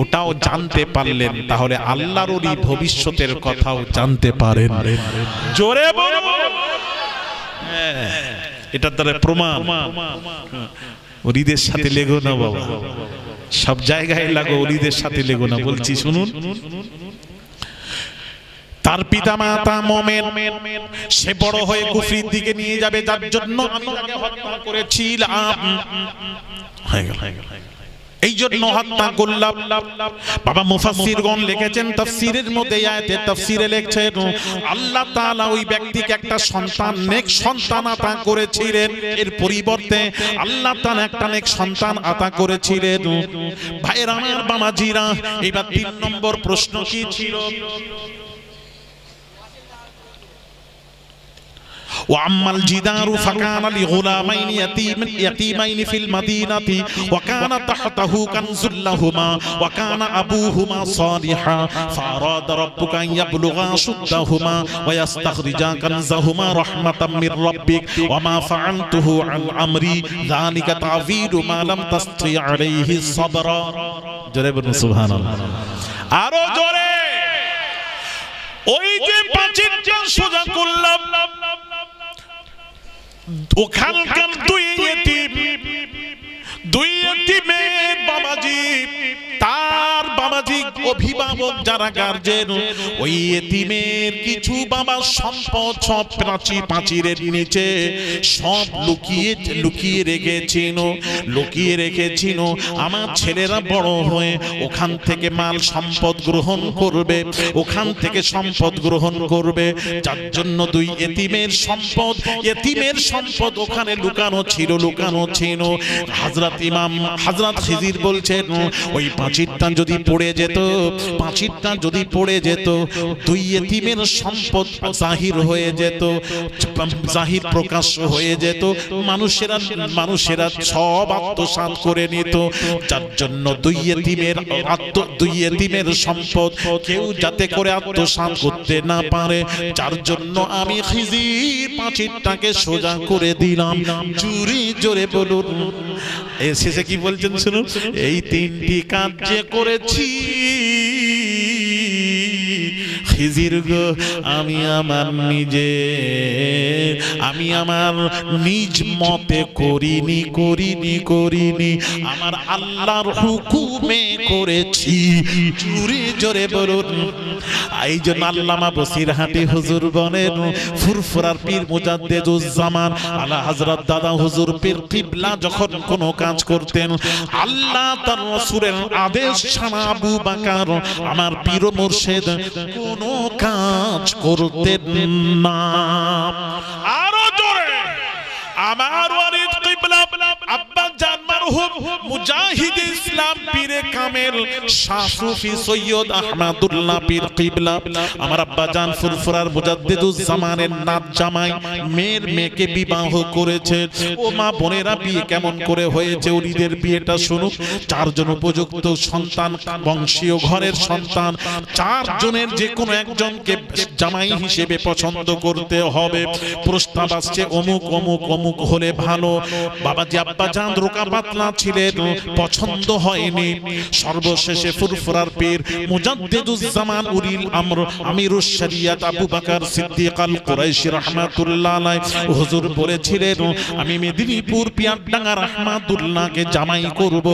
ওটাও জানতে পারলেন, তাহলে আল্লাহর ওলি ভবিষ্যতের কথাও জানতে পারেন। জোরে বলুন, এটার দ্বারা প্রমাণ। ওলিদের সাথে লেগো না বাবা, সব জায়গায় লাগো, ওলিদের সাথে লেগো না। বলছি শুনুন, তার পিতা মাতা মুমিন, সে বড় হয়ে কুফরির দিকে নিয়ে যাবে, যার জন্য আমি তাকে হত্যা করেছিলাম। হয়ে গেল, এই জন্য হত্যা করলাম। বাবা মুফাসসিরগণ লিখেছেন তাফসীরের মধ্যে, আয়াতে তাফসীরে লিখছেন আল্লাহ তাআলা ওই ব্যক্তিকে একটা সন্তান, নেক সন্তান আতা করেছিলেন। এর পরিবর্তে আল্লাহ তাআলা একটা নেক সন্তান আতা করেছিলেন। ভাইরা আমার, বাবাজিরা, এবার ৩ নম্বর প্রশ্ন কি ছিল? وأما الجدار فكان لغلامين يتيمين في المدينة وكان تحته كنز لهما وكان أبوهما صالحا فأراد ربك أن يبلغا أشدهما ويستخرجا كنزهما رحمة من ربك وما فعلته عن أمري ذلك تعويل ما لم تستطع عليه صبرا. জোরে বলুন সুবহানাল্লাহ, আরো জোরে। ওই যে পাঁচিলটা সোজা করলাম, ওখানকার দুই এতিমের বাবাজি, তার বাবাজি অভিভাবক যারা গার্জেন, ওই এতিমের কিছু বাবা সম্পদ সব পাঁচিরের নিচে সব লুকিয়ে রেখেছিল। আমার ছেলেরা বড় হয়ে ওখান থেকে মাল সম্পদ গ্রহণ করবে, ওখান থেকে সম্পদ গ্রহণ করবে। যার জন্য দুই এতিমের সম্পদ ওখানে লুকানো ছিল। হযরত খিজির বলছেন ওই পাঁচিরটা যদি পড়ে যেত, দুই এতিমের সম্পদ জাহির হয়ে যেত, জাহির প্রকাশ্য হয়ে যেত, মানুষেরা সব আত্মসাৎ করে নিত। যার জন্য দুই এতিমের সম্পদ কেউ যাতে করে আত্মসাৎ করতে না পারে, যার জন্য আমি খিজির পাঁচিরটাকে সোজা করে দিলাম। জোরে জোরে বলুন। শেষে কি বলছেন শুনুন, এই 3টি কাজ যে করেছি খিজির গো, আমি আমার নিজ মতে করিনি, আমার আল্লাহর হুকুমে করেছি। জোরে জোরে বলুন। এই জন্য আল্লামা বসিরহাটি হুজুর বলেন, ফুরফুরার পীর মুজাদ্দিদুজ্জামান আলা হযরত দাদা হুজুর পীর কিবলা যখন কোনো কাজ করতেন, আল্লাহ তার রাসূলের আদেশ ছাড়া আবু বকর আমার পীর মুর্শিদ কোনো কাজ করতেন না। আরো জোরে, আমার ওয়ারিদ কিবলা আব্বা জান মারহুম মুজাহিদ ইসলাম পীরে কামেল শাহ সুফি সৈয়দ আহমদুল্লাহ পীর কিবলা, আমার আব্বা জান ফুরফুরার মুজাদ্দিদুজ্জামানের নাত জামাই মেয়েকে বিবাহ করেছে। ও মা বোনেরা, বিয়ে কেমন করে হয়েছে? ওলিদের বিয়েটা শুনুক। 4 জন উপযুক্ত সন্তান, বংশীয় ঘরের সন্তান, 4 জনের যে কোনো একজনকে জামাই হিসেবে পছন্দ করতে হবে। প্রস্তাব আসছে অমুক অমুক অমুক হলে ভালো। বাবাজি আব্বা জান রোকা পাতলা না ছিলেন, পছন্দ হয়নি। সর্বশেষে ফুরফুরার পীর মুজাদ্দিদুজ্জামান উলিল আমর আমিরুশ শরিয়ত আবু বকর সিদ্দিক আল কুরাইশি রাহমাতুল্লাহ আলাইহি হুজুর বলেছিলেন, আমি মেদিনীপুর পিয়ারডাঙ্গা রাহমাতুল্লাহকে জামাই করব।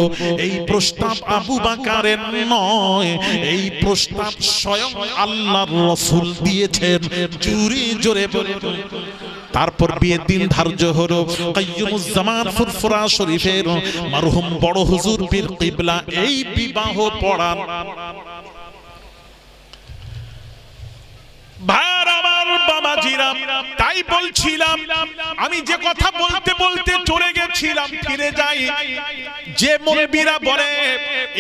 এই প্রস্তাব আবু বকরের নয়, এই প্রস্তাব স্বয়ং আল্লাহর রাসূল দিয়েছেন। জোরে জোরে বলে। তারপর বিয়ের দিন ধার্য হলো কাইয়ুমুজ্জামান ফুরফুরা শরীফের মরহুম বড় হুজুর পীর কিবলা এই বিবাহ পড়ান। বাবাজিরা, তাই বলছিলাম, আমি যে কথা বলতে বলতে চলে গেছিলাম, ফিরে যাই। যে মৌলবীরা বলে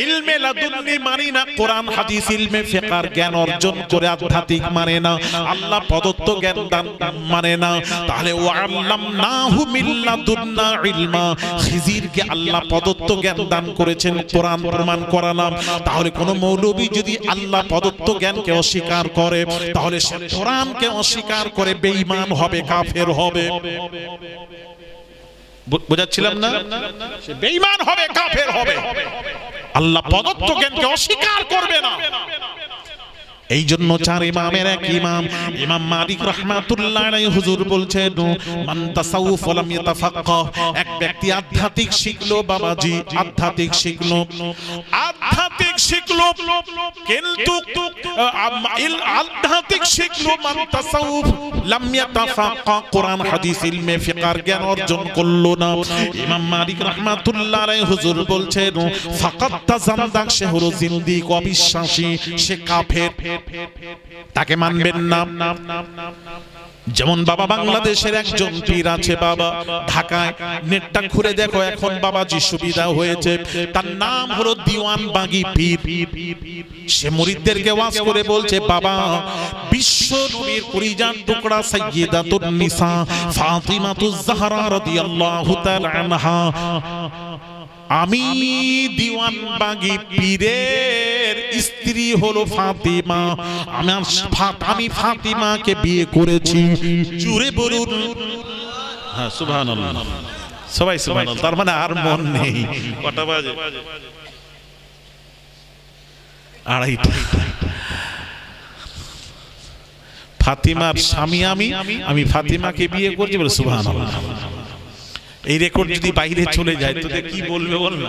ইলমে লাদুন্নি মানি না, কোরআন হাদিস ইলমে ফিকহ জ্ঞান অর্জন করে আধ্যাত্মিক মানে না, আল্লাহ প্রদত্ত জ্ঞান দান মানে না, তাহলে ওয়াল্লামনাহু মিল্লাদুন্না ইলমা, খিজিরকে আল্লাহ প্রদত্ত জ্ঞান দান করেছেন, কোরআন প্রমাণ করালাম। তাহলে কোন মৌলবী যদি আল্লাহ প্রদত্ত জ্ঞানকে অস্বীকার করে, তাহলে সে কোরআনকে অস্বীকার করে বেঈমান হবে, কাফের হবে। বুঝাচ্ছিলাম না? সে বেঈমান হবে, কাফের হবে, আল্লাহ প্রদত্ত জ্ঞানকে অস্বীকার করবে না। এই জন্য চার ইমামের এক ইমাম ইমাম মালিক রাহমাতুল্লাহ আলাইহি হুজুর বলছেন, মান তাসাউফ ওয়া লাম ইয়াতাফাক্কাহ, এক ব্যক্তি আধ্যাত্মিক শিখলো, বাবাজি আধ্যাত্মিক শিখলো, আধ্যাত্মিক শিখলো, কিন্তু আধ্যাত্মিক শিখলো, মান তাসাউফ লাম ইয়াতাফাক্কাহ, কোরআন হাদিস ইলমে ফিকহ জ্ঞান অর্জন করলো না। ইমাম মালিক রাহমাতুল্লাহ আলাইহি হুজুর বলছেন, ফাকাত তাজান্দাক, সে হলো জিন্দিক, অবিশ্বাসী, সে কাফের, তাকে মানবেন না। যেমন বাবা বাংলাদেশের একজন পীর আছে, বাবা ঢাকায়, নেটটা খুলে দেখো এখন বাবাজি সুবিধা হয়েছে, তার নাম হলো দিওয়ান বাগী পীর। সে মুরিদদেরকে ওয়াজ করে বলছে, বাবা বিশ্ব নবীর কলিজার টুকরা সাইয়্যিদাতুন নিসা ফাতিমাতুজ জাহরা রাদিয়াল্লাহু তাআলা আনহা, আমি দিওয়ান বাগী পীরের স্ত্রী হলো ফাতিমা, আমি ফাতিমাকে বিয়ে করেছি। জোরে বলুন হ্যাঁ সুবহানাল্লাহ, সবাই সুবহানাল্লাহ। তার মানে আর মন নেই, কটা বাজে? 2:30। ফাতিমার স্বামী আমি ফাতিমাকে বিয়ে করেছি বলে সুবহানাল্লাহ। এই রেকর্ড যদি বাইরে চলে যায় তো কি বলবে বলবে?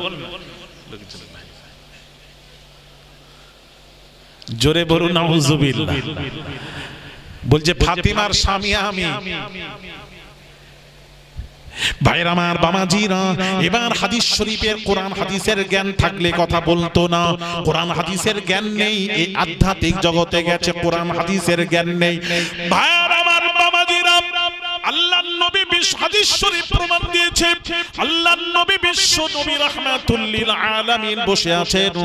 জোরে বলুন নাউজুবিল্লাহ। বলছে ফাতিমার স্বামী আমি। ভাইরা আমার, বাবাজিরা, এবার হাদিস শরীফের কোরআন হাদিসের জ্ঞান থাকলে কথা বলতো না। কোরআন হাদিসের জ্ঞান নেই, এই আধ্যাত্মিক জগতে গেছে, কোরআন হাদিসের জ্ঞান নেই। ভাইরা আমার, বাবাজিরা, আল্লাহর নবী হাদিস শরীফ প্রমাণ দিয়েছে, আল্লাহর নবী বিশ্ব নবী রাহমাতুল লিল আলামিন বসে আছেন।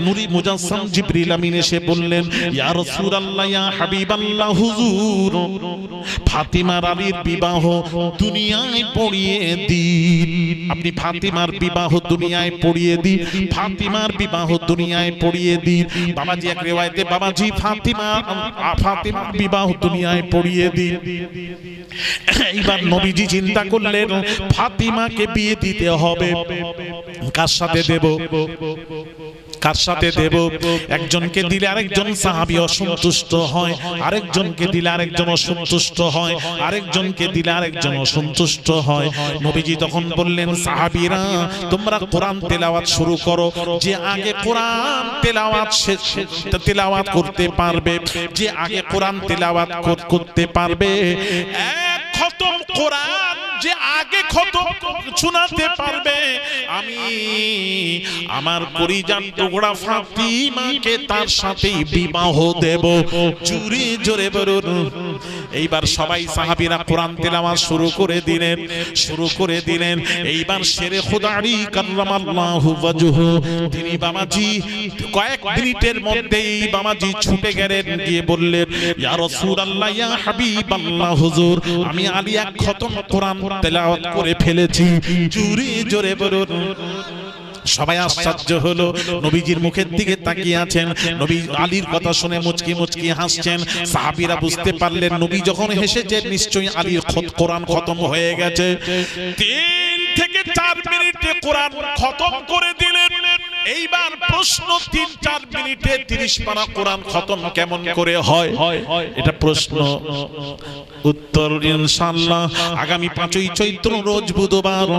নূরি মুজাসসাম জিবরিল আমিন এসে বললেন, ইয়া রাসূলুল্লাহ, ইয়া হাবিবাল্লাহ, হুজুর ফাতিমার আলীর বিবাহ দুনিয়ায় পড়িয়ে দিন। আপনি ফাতিমার বিবাহ দুনিয়ায় পড়িয়ে দিন, ফাতিমার বিবাহ দুনিয়ায় পড়িয়ে দিন। বাবাজি এক রিওয়ায়াতে, বাবাজি ফাতিমার বিবাহ দুনিয়ায় পড়িয়ে দিন। এইবার নবীজি চিন্তা করলেন, ফাতিমাকে বিয়ে দিতে হবে, কার সাথে দেব? কার সাথে দেব? একজনকে দিলে আরেকজন সাহাবী অসন্তুষ্ট হয়, আরেকজনকে দিলে আরেকজন অসন্তুষ্ট হয়, আরেকজনকে দিলে আরেকজন অসন্তুষ্ট হয়। নবীজি তখন বললেন, সাহাবীরা তোমরা কোরআন তেলাওয়াত শুরু করো, যে আগে কোরআন তেলাওয়াত করতে পারবে, যে আগে কোরআন তেলাওয়াত করতে পারবে, এক খতম কোরআন যে আগে খতম শোনাতে পারবে, আমি আমার কলিজার টুকরা ফাতিমাকে তার সাথে বিবাহ দেব। জোরে জোরে বলুন। এইবার সবাই সাহাবীরা কোরআন তেলাওয়াত শুরু করে দিলেন। এইবার শেরে খুদারি কাররামাল্লাহু ওয়াজহু, তিনি বাবাজি কয়েক মিনিটের মধ্যেই বাবাজি ছুটে গেলেন, গিয়ে বললেন, ইয়া রাসূলুল্লাহ, ইয়া হাবিবাল্লাহ, হুজুর আমি আলী এক খতম কোরআন তেলাওয়াত করে ফেলেছি। জোরে জোরে বলুন। সবাই আশ্চর্য হলো, নবীজির মুখের দিকে তাকিয়ে আছেন, নবী আলীর কথা শুনে মুচকি মুচকি হাসছেন। সাহাবীরা বুঝতে পারলেন নবী যখন হেসেছেন নিশ্চয়ই আলীর কোরআন খতম হয়ে গেছে। 3 থেকে 4 মিনিটে কোরআন খতম করে দিলেন। এইবার প্রশ্ন 3-4 মিনিটে 30 পারা কোরআন খতম কেমন করে হয়? এটা প্রশ্ন, উত্তর ইনশাআল্লাহ আগামী 5ই চৈত্র রোজ বুধবার।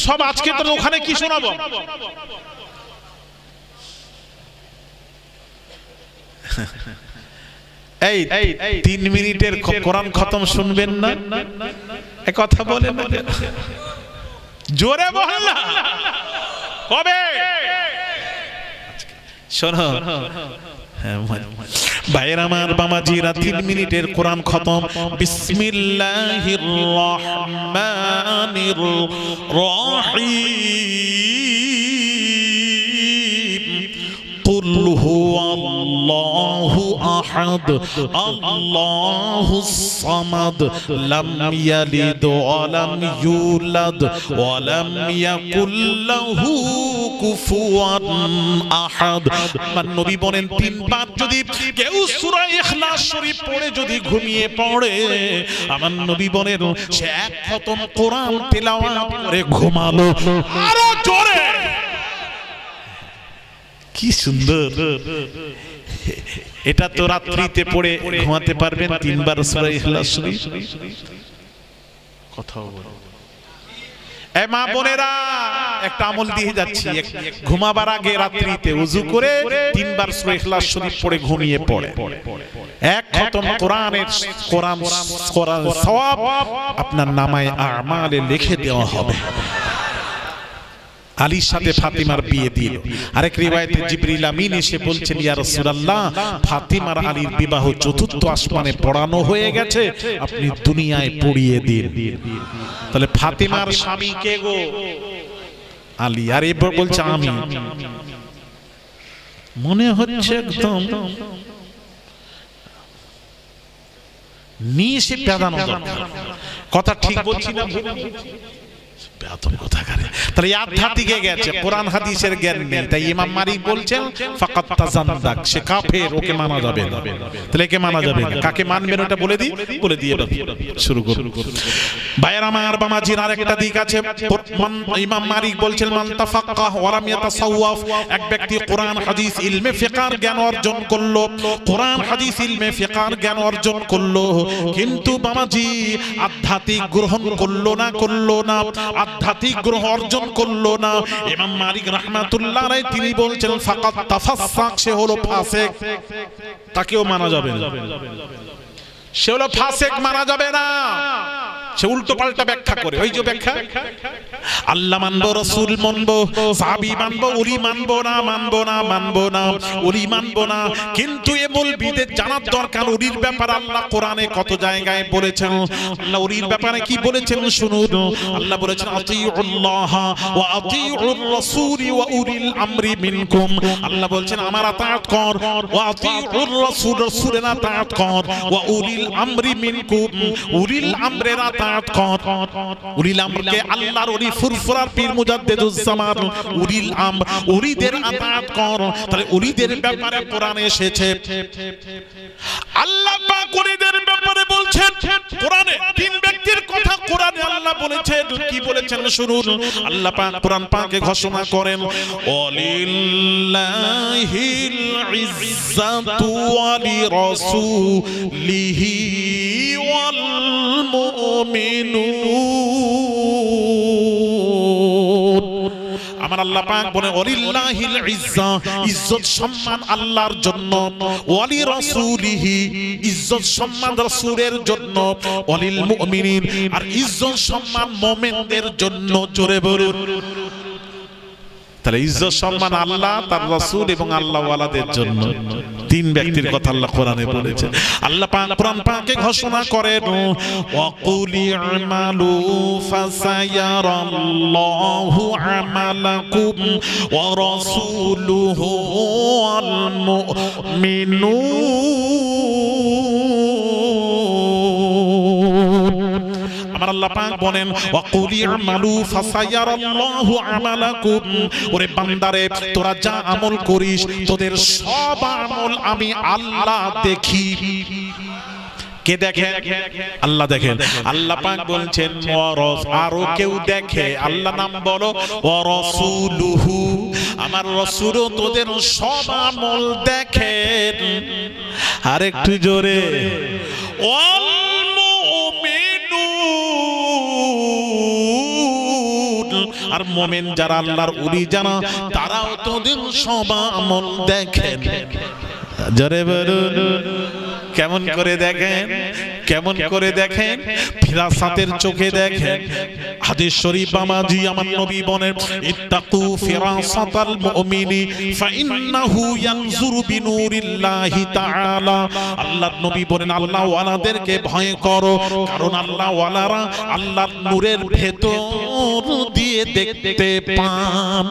সব আজকে তো ওখানে কি শোনাবো? এই 3 মিনিটের কোরআন খতম শুনবেন না? এক কথা বলেন না, জোরে বলেন না। কবে? শোনো ভাইয়ের আমার, বাবাজিরা, 3 মিনিটের কোরআন খতম। বিসমিল্লাহির রহমানির রহিম। কুল হুয়াল্লাহু আহাদ আল্লাহুস সামাদ লাম ইয়ালিদ ওয়া লাম ইউলাদ ওয়া লাম ইয়াকুল লাহু কুফুয়ান আহাদ। নবী বলেন 3 বার যদি কেউ সূরা ইখলাস শরীফ পড়ে যদি ঘুমিয়ে পড়ে, আমার নবী বলেন সে 1 খতম কোরআন তেলাওয়াত করে ঘুমালো। আরো জোরে, কি সুন্দর! এটা তো রাত্রিতে পড়ে ঘুমাতে পারবেন 3 বার সূরা ইখলাস শরীফ। কথা বলো এ মা বোনেরা, একটা আমল দিয়ে যাচ্ছি। ঘুমাবার আগে রাত্রিতে ওযু করে 3 বার সূরা ইখলাস শরীফ পড়ে ঘুমিয়ে পড়ে 1 খতম কোরআনের সওয়াব আপনার নামায়ে আমালে লিখে দেওয়া হবে। আলীর সাথে ফাতিমার বিয়ে দিল। আরেক রিওয়ায়াতে জিবরিল আমিন এসে বলছেন, ইয়া রাসূলুল্লাহ, ফাতিমার আলীর বিবাহ 4th আসমানে পড়ানো হয়ে গেছে, আপনি দুনিয়ায় পড়িয়ে দিন। তাহলে ফাতিমার স্বামী কে গো? আলী। আর এবার বলছে আমি। মনে হচ্ছে একদম নিশে পেদানো দরকার। কথা ঠিক বলছি না? তাহলে আধ্যাত্মিকে গেছে, কোরআন হাদিসের জ্ঞান নেই। তাই ইমাম মালিক বলছেন ফাকাত তাজান্দাক, সে কাফের, ওকে মানা যাবে না। তাহলে কে মানা যাবে না? কাকে মানবেন ওটা বলে দিয়ে শুরু করুন। ভাইয়ের আমার, বামাজির আরেকটা দিক আছে। ইমাম মালিক বলছেন মান তাফাক্কাহ ওয়া লাম ইয়াতাসাওয়াফ, এক ব্যক্তি কোরআন হাদিস ইলমে ফিকহের জ্ঞান অর্জন করলো, কোরআন হাদিস ইলমে ফিকহের জ্ঞান অর্জন করলো, কিন্তু বামাজি আধ্যাত্মিক গ্রহণ করলো না, আধ্যাত্মিক গ্রহণ অর্জন করলো না। ইমাম মালিক রাহমাতুল্লাহ আলাইহি তিনি বলছেন ফাকাত তাফাসসাক, সে হলো ফাসিক, তাকেও মানা যাবে না। সে হলো ফাসিক, মানা যাবে না। সে উল্টো পাল্টা ব্যাখ্যা করে। ওই যে ব্যাখ্যা, আল্লাহ মানবো, রাসূল মানবো, সাহাবী মানবো, ওলি মানবো না, ওলি মানবো না। কিন্তু এ মৌলবীদের জানার দরকার ওলির ব্যাপারে আল্লাহ কোরআনে কত জায়গায় বলেছেন। আল্লাহ ওলির ব্যাপারে কি বলেছেন শুনুন। আল্লাহ বলেছেন আতিউল্লাহ ওয়া আতিউর রাসূল ওয়া উলিল আমরি মিনকুম। আল্লাহ বলেছেন আমার আতাত কর, ওয়া আতিউর রাসূল, রাসূলের আতাত কর, ওয়া উলিল আমরি মিনকুম, উলিল আমরের আতাত কর। উলিল আমরকে আল্লাহর ওলি ফুরফুরার পীর মুজাদ্দিদুজ জামান, উলিল আমর, ওলিদের আতাত কর। তাহলে ওলিদের ব্যাপারে কোরআনে এসেছে। আল্লাহ পাক ওলিদের ব্যাপারে বলছেন কোরআনে। 3 ব্যক্তির কথা কোরআনে আল্লাহ বলেছেন। কি বলেছেন শুনুন। আল্লাহ পাক কোরআন পাকে ঘোষণা করেন ওয়ালিল্লাহিল ইজ্জাতু ওয়া লিরাসূলিহি ওয়াল মুমিনুন। আমার আল্লাহ পাক বলেন ওয়ালিল্লাহিল ইজ্জা, ইজ্জত সম্মান আল্লাহর জন্য, ওয়ালি রাসূলিহি, ইজ্জত সম্মান রাসূলের জন্য, ওয়ালিল মুমিনিন, আর ইজ্জত সম্মান মুমিনদের জন্য। জোরে বলুন। তাহলে ইজ্জত সম্মান আল্লাহ, তার রাসূল এবং আল্লাহ ওয়ালাদের জন্য। 3 ব্যক্তির কথা আল্লাহ কোরআনে বলেছেন। আল্লাহ পাক কোরআন পাকে ঘোষণা করেন ওয়া কুল ইমালু ফাসায়ারাল্লাহু আমালাকুম ওয়া রাসূলুহু ওয়াল মুমিনুন। আমার আল্লাহ পাক বলেন ওয়া কুল ইমালু ফাসায়ারাল্লাহু আমালাকুম, ওরে বান্দারে তোরা যা আমল করিস তোদের সব আমল আমি আল্লাহ দেখি। কে দেখে? আল্লাহ দেখেন। আল্লাহ পাক বলছেন আরো কেউ দেখে, আল্লাহ নাম বলো ওয়ারাসূলুহু, আমার রাসূলও তোদের সব আমল দেখেন। আরেকটু জোরে, ওয়াল মুমিনুন, আর মুমিন যারা আল্লাহর ওলি যারা তারাও তোদের সব আমল দেখেন। জোরে বলুন, কেমন করে দেখেন? কেমন করে দেখেন? ফিরাসাতের চোখে দেখেন। হাদিস শরীফ আমাজি আমার নবী বলেন ইত্তাকু ফিরাসাতাল মুমিনি ফাইন্নাহু ইয়ানজুরু বিনুরিল্লাহি তাআলা। আল্লাহর নবী বলেন আল্লাহ ওয়ালাদেরকে ভয় করো, কারণ আল্লাহ ওয়ালারা আল্লাহর নূরের ভেতর দিয়ে দেখতে পান।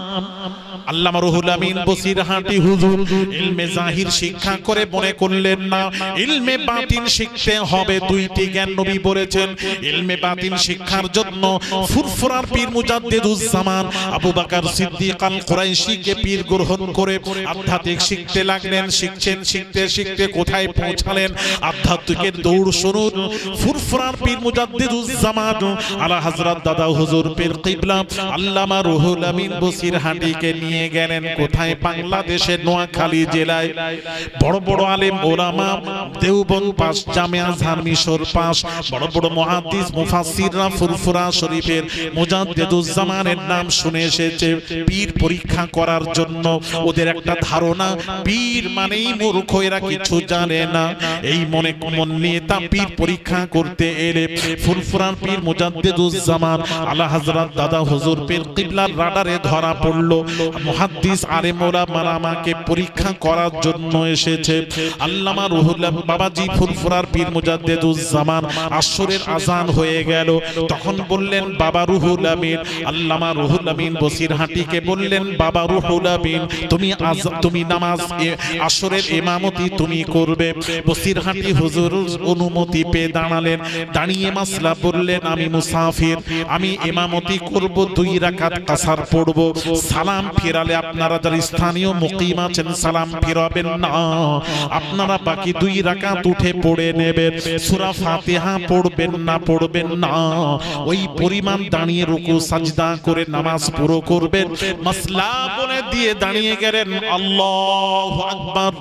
আল্লামা রুহুল আমিন বসিরহাটি হুজুর ইলমে জাহির শিক্ষা করে মনে করলেন না, ইলমে বাতিন শিখতে হবে। দুইটি জ্ঞান নবী বলেছেন। ইলমে বাতিন শিক্ষার জন্য ফুরফুরার পীর মুজাদ্দিদুজ্জামান আবু বকর সিদ্দিক আল কুরাইশিকে পীর গ্রহণ করে আধ্যাত্মিক শিখতে লাগলেন। শিখতে শিখতে কোথায় পৌঁছালেন? আধ্যাত্মিকের দৌড় শুনুন। ফুরফুরার পীর মুজাদ্দিদুজ্জামান আলা হযরত দাদা হুজুর পীর কিবলা আল্লামা রুহুল আমিন বসিরহাটিকে নিয়ে গেলেন কোথায়? বাংলাদেশের নোয়াখালী জেলায়। বড় বড় আলেম ওলামা দেওবন্দ পাস, জামিয়া আজহার মিশর পাস, বড় বড় মুহাদ্দিস মুফাসসিররা ফুরফুরা শরীফের মুজাদ্দিদুজ্জামানের নাম শুনে এসেছে পীর পরীক্ষা করার জন্য। ওদের একটা ধারণা পীর মানেই মূর্খ, এরা কিছু জানে না। এই মনে মন নিয়ে তা পীর পরীক্ষা করতে এলে ফুরফুরার পীর মুজাদ্দিদুজ্জামান আলা হযরত দাদা হুজুর পীর কিবলার রাডারে ধরা পড়ল। মুহাদ্দিস আলেম ওলামারা আমাকে পরীক্ষা করার জন্য এসেছে। আল্লামা রুহুল বাবাজি ফুরফুরার পীর মুজাদ্দিদুজ্জামান আসরের আজান হয়ে গেল। তখন বললেন বাবা রুহুল আমিন, আল্লামা রুহুল আমিন বসিরহাটিকে বললেন বাবা রুহুল আমিন তুমি নামাজ আসরের ইমামতি তুমি করবে। বসিরহাটি হুজুর অনুমতি পেয়ে দাঁড়ালেন। দাঁড়িয়ে মাসলা বললেন আমি মুসাফির, আমি ইমামতি করব, 2 রাকাত কাসার পড়ব। সালাম ফিরালে আপনারা যারা স্থানীয় মুকিম আছেন সালাম ফিরাবেন না, আপনারা বাকি 2 রাকাত উঠে পড়ে নেবেন। সূরা ফাতিহা পড়বেন না, ওই পরিমাণ দাঁড়িয়ে রুকু সাজদা করে নামাজ পুরো করবেন। মাসলা বলে দিয়ে দাঁড়িয়ে গেলেন। আল্লাহু আকবার,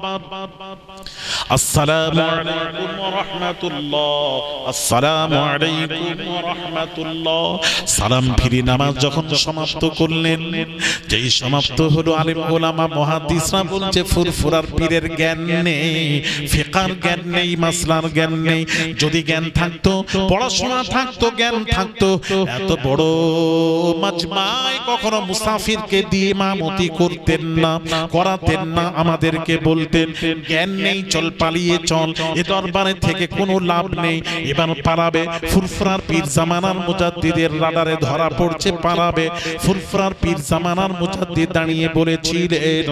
আসসালামু আলাইকুম ওয়া রাহমাতুল্লাহ, আসসালামু আলাইকুম ওয়া রাহমাতুল্লাহ। সালাম ফিরে নামাজ যখন সমাপ্ত করলেন, যেই সমাপ্ত হলো আলেম ওলামা মুহাদ্দিসরা বলছে ফুরফুরার পীরের জ্ঞান নেই, ফিকহার জ্ঞান নেই, মাসলার জ্ঞান নেই। যদি জ্ঞান থাকতো, পড়াশোনা থাকতো, জ্ঞান থাকতো, এত বড় মাজমায় কখনো মুসাফিরকে দিয়ে ইমামতি করতেন না, করাতেন না। আমাদেরকে বলতেন জ্ঞান নেই, চল পালিয়ে চল, এ দরবারে থেকে কোনো লাভ নেই। এবার পালাবে। ফুরফুরার পীর জামানার মুজাদ্দিদের রাডারে ধরা পড়ছে, পালাবে। ফুরফুরার পীর জামানার মুজাদ্দিদ দাঁড়িয়ে বলেছিলেন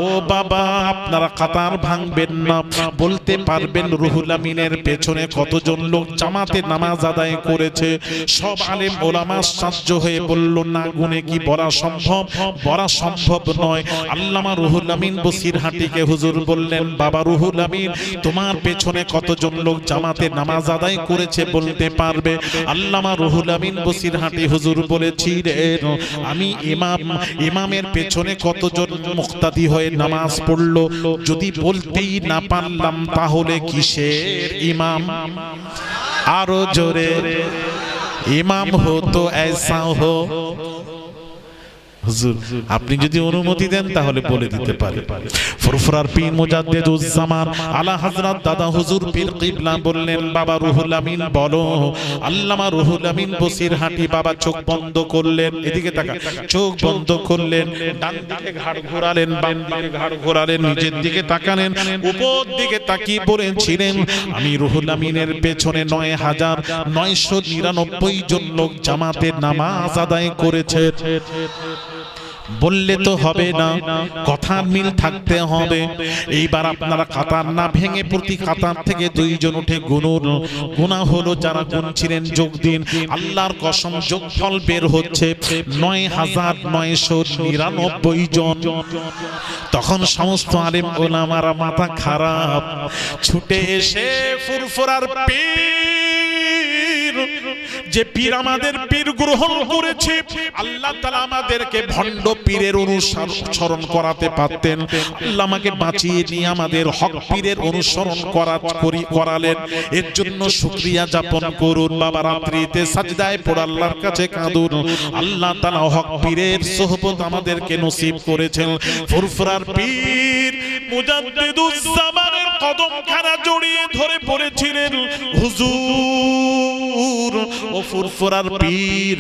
ও বাবা আপনারা কাতার ভাঙবেন না। বলতে পারবেন রুহুল আমিনের পেছনে কতজন লোক জামাতে নামাজ আদায় করেছে? সব আলেম ওলামা আশ্চর্য হয়ে বলল না গুনে কি বলা সম্ভব? বলা সম্ভব নয়। আল্লামা রুহুল আমিন বসিরহাটিকে হুজুর বললেন বাবা রুহুল আমিন তোমার পেছনে কতজন লোক জামাতে নামাজ আদায় করেছে বলতে পারবে? আল্লামা রুহুল আমিন বসিরহাটি হুজুর বলেছিলেন আমি ইমামের পেছনে কতজন মুক্তাদি হয়ে নামাজ পড়লো যদি বলতেই না পারলাম তাহলে কিসের ইমাম? আরো জোরে, ইমাম হো তো ऐसा हो। হুজুর আপনি যদি অনুমতি দেন তাহলে বলে দিতে পারি। ফুরফুরার পীর মুজাদ্দিদুজ্জামান আলা হযরত দাদা হুজুর পীর কিবলা বললেন বাবা রুহুল আমিন বলো। আল্লামা রুহুল আমিন বসিরহাটি বাবা চোখ বন্ধ করলেন, এদিকে তাকা, চোখ বন্ধ করলেন, ডান দিকে ঘাড় ঘোরালেন, বাম দিকে ঘাড় ঘোরালেন, নিচের দিকে তাকালেন, উপর দিকে তাকিয়ে বলেছিলেন আমি রুহুল আমিনের পেছনে 9999 জন লোক জামাতে নামাজ আদায় করেছে। বললে তো হবে না, কথার মিল থাকতে হবে। এইবার আপনারা কাতার না ভেঙে প্রতি কাতার থেকে দুইজন উঠে গুনুন। গুনাহ হলো যারা গুনছিলেন যোগ দিন, আল্লাহর কসম যোগফল বের হচ্ছে ৯৯৯৯ জন। তখন সমস্ত আলেম ওলামারা মাথা খারাপ, ছুটে এসে ফুরফুরার পীর, যে পীর আমাদের পীর গ্রহণ করেছে, আল্লাহ তাআলা আমাদেরকে ভণ্ড পীরের অনুসরণ করাতে পারতেন। আল্লাহ আমাকে বাঁচিয়ে নিয়ে আমাদের হক পীরের অনুসরণ করালেন। এর জন্য শুকরিয়া যাপন করুন। বাবা রাত্রিতে সাজদায় পড়ে আল্লাহর কাছে কাঁদুন। আল্লাহ তাআলা হক পীরের সোহবত আমাদেরকে নসিব করেছেন। ফুরফুরার পীর মুজাদ্দিদুজ জামানের কদমখানা জড়িয়ে ধরে পড়েছিলেন, হুজুর ও ফুরফুরার পীর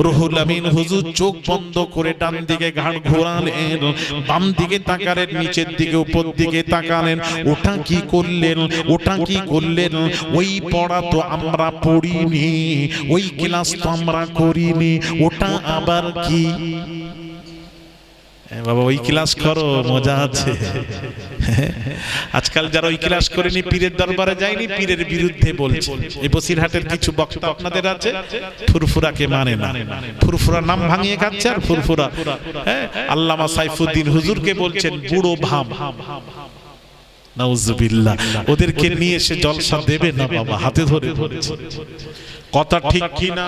রুহুল আমিন হুজুর চোখ বন্ধ করে ডান দিকে ঘাড় ঘোরালেন, বাম দিকে তাকালেন, নিচের দিকে উপর দিকে তাকালেন। ওটা কি করলেন, ওটা কি করলেন? ওই পড়া তো আমরা পড়িনি, ওই ক্লাস তো আমরা করিনি, ওটা আবার কি? বাবা ওই ক্লাস করো, মজা আছে। আজকাল যারা ওই ক্লাস করেনি, পীরের দরবারে যায়নি, পীরের বিরুদ্ধে বলছে। এই বসিরহাটের কিছু বক্তা আপনাদের আছে, ফুরফুরাকে মানে না, ফুরফুরা নাম ভাঙিয়ে খাচ্ছে। আর ফুরফুরা আল্লামা সাইফুদ্দিন হুজুরকে বলছেন বুড়ো ভাম। নাউজুবিল্লাহ। ওদেরকে নিয়ে এসে জলসা দেবে না বাবা, হাতে ধরে ধরেছে। কথা ঠিক কি না?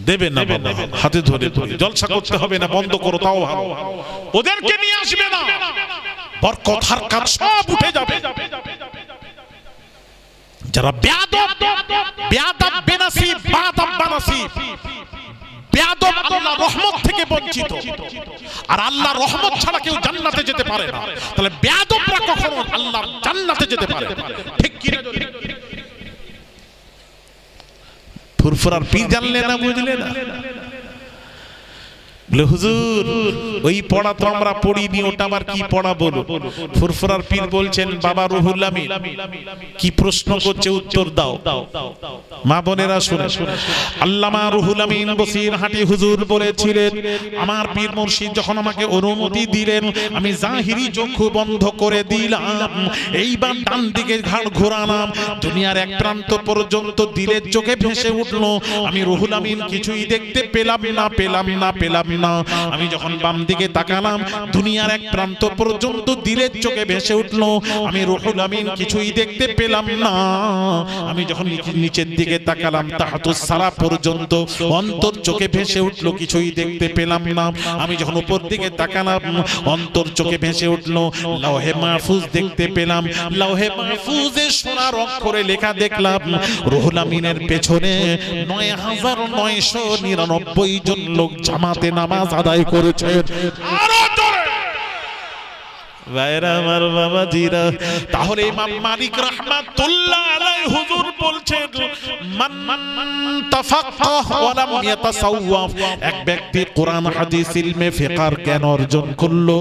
দেবে না বাবা, হাতে ধরে ধরে। জলসা করতে হবে না, বন্ধ করো তাও ভালো। ওদেরকে নিয়ে আসবে না, বরকত হারকাত সব উঠে যাবে। যারা বেয়াদব, বেয়াদব বেনাসিব, বাদব বানাসিব, বেয়াদব আল্লাহ রহমত থেকে বঞ্চিত। আর আল্লাহ রহমত ছাড়া কেউ জান্নাতে যেতে পারে না। তাহলে বেয়াদবরা কখনো আল্লাহর জান্নাতে যেতে পারে না। ঠিক কি না? ফুরফুরার পীর জানলে না, বুঝলে না? বলে হুজুর ওই পড়া তো আমরা পড়িনি, ওটা আবার কি পড়া বলো? ফুরফুরার পীর বলছেন বাবা রুহুল আমিন কি প্রশ্ন করছে, উত্তর দাও। মা বোনেরা শুনে, আল্লামা রুহুল আমিন বসিরহাটি হুজুর বলেছিলেন, আমার পীর মুর্শিদ যখন আমাকে অনুমতি দিলেন, আমি জাহিরি চক্ষু বন্ধ করে দিলাম, এইবার ডান দিকে ঘাড় ঘোরালাম, দুনিয়ার এক প্রান্ত পর্যন্ত দিলের চোখে ভেসে উঠলো। আমি রুহুল আমিন কিছুই দেখতে পেলাম না, পেলাম না, পেলাম না। আমি যখন বাম দিকে তাকালাম, দুনিয়ার এক প্রান্ত পর্যন্ত দিলের চোখে ভেসে উঠলো। আমি রুহুল আমিন কিছুই দেখতে পেলাম না। আমি যখন নিচের দিকে তাকালাম, তাহাতুস সারা পর্যন্ত অন্তর চোখে ভেসে উঠলো, কিছুই দেখতে পেলাম না। আমি যখন উপর দিকে তাকালাম, অন্তর চোখে ভেসে উঠলো, লাওহে মাহফুজ দেখতে পেলাম। লাওহে মাহফুজে সোনার অক্ষরে লেখা দেখলাম, রুহুল আমিনের পেছনে ৯৯৯৯ জন লোক জামাতে নামাজ আদায় করেছে। আরো জোরে ভাইরা আমার বাবাজিরা। তাহলে ইমাম মালিক রাহমাতুল্লাহ আলাইহি হুজুর বলছেন, মান তাফাক্কাহ ওয়া লাম ইয়াতাসাওয়াফ, এক ব্যক্তি কোরআন হাদিস ইলমে ফিকহ জ্ঞান অর্জন করলো,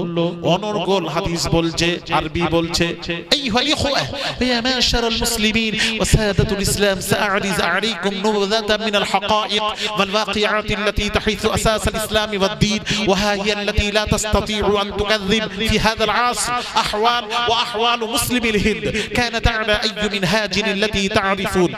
অনর্গল হাদিস বলছে, আরবি বলছে, আইয়ুহাল ইখওয়া ইয়া মাশারাল মুসলিমিন ওয়া সাদাতুল ইসলাম সাআরিজ আলাইকুম নুবযাতান মিনাল হাকাইক ওয়াল ওয়াকিআত التي تحيث اساس الاسلام والدين وهي التي لا تستطيع ان تكذب في هذا العصر احوال واحوال مسلم الهند كانت على اي منهاج التي تعرفون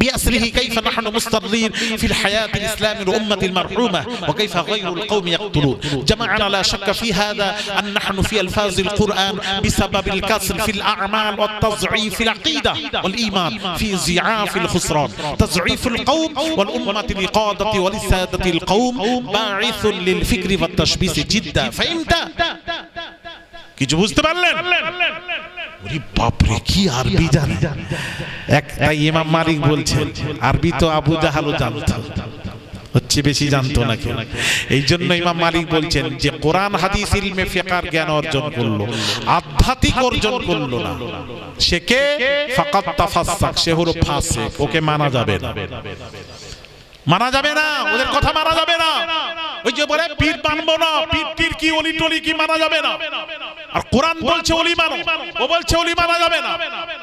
بأسره كيف نحن مستضلين في الحياة الإسلام الأمة المرحومة وكيف غير القوم يقتلون. جمعنا لا شك في هذا أن نحن في ألفاظ القرآن بسبب الكسر في الأعمال والتضعيف في العقيدة والإيمان في ضعاف الخسران. تضعيف القوم والأمة لقادة ولسادة القوم باعث للفكر والتشبيس جدا. فهمت؟ কিছু বুঝতে পারলেন? ওরে বাপ রে, কি আরবি জানে! তাই ইমাম মালিক বলছেন, আরবি তো আবু জাহালও জানতো, হচ্ছে বেশি জানতো না কেউ। এই জন্য ইমাম মালিক বলছেন যে কোরআন হাদিস ইলমে ফিকহ জ্ঞান অর্জন করলো, আধ্যাত্মিক অর্জন করলো না, সে কে? ফাকাত তাফাসসাক, সে হলো ফাসিক, ওকে মানা যাবে না, মানা যাবে না, ওদের কথা মানা যাবে না। ওই যে বলে পীর মানবো না, পীর কি অলি টলি কি মানা যাবে না। আর কোরআন বলছে ওলি মানো, ও বলছে ওলি মানা যাবে না,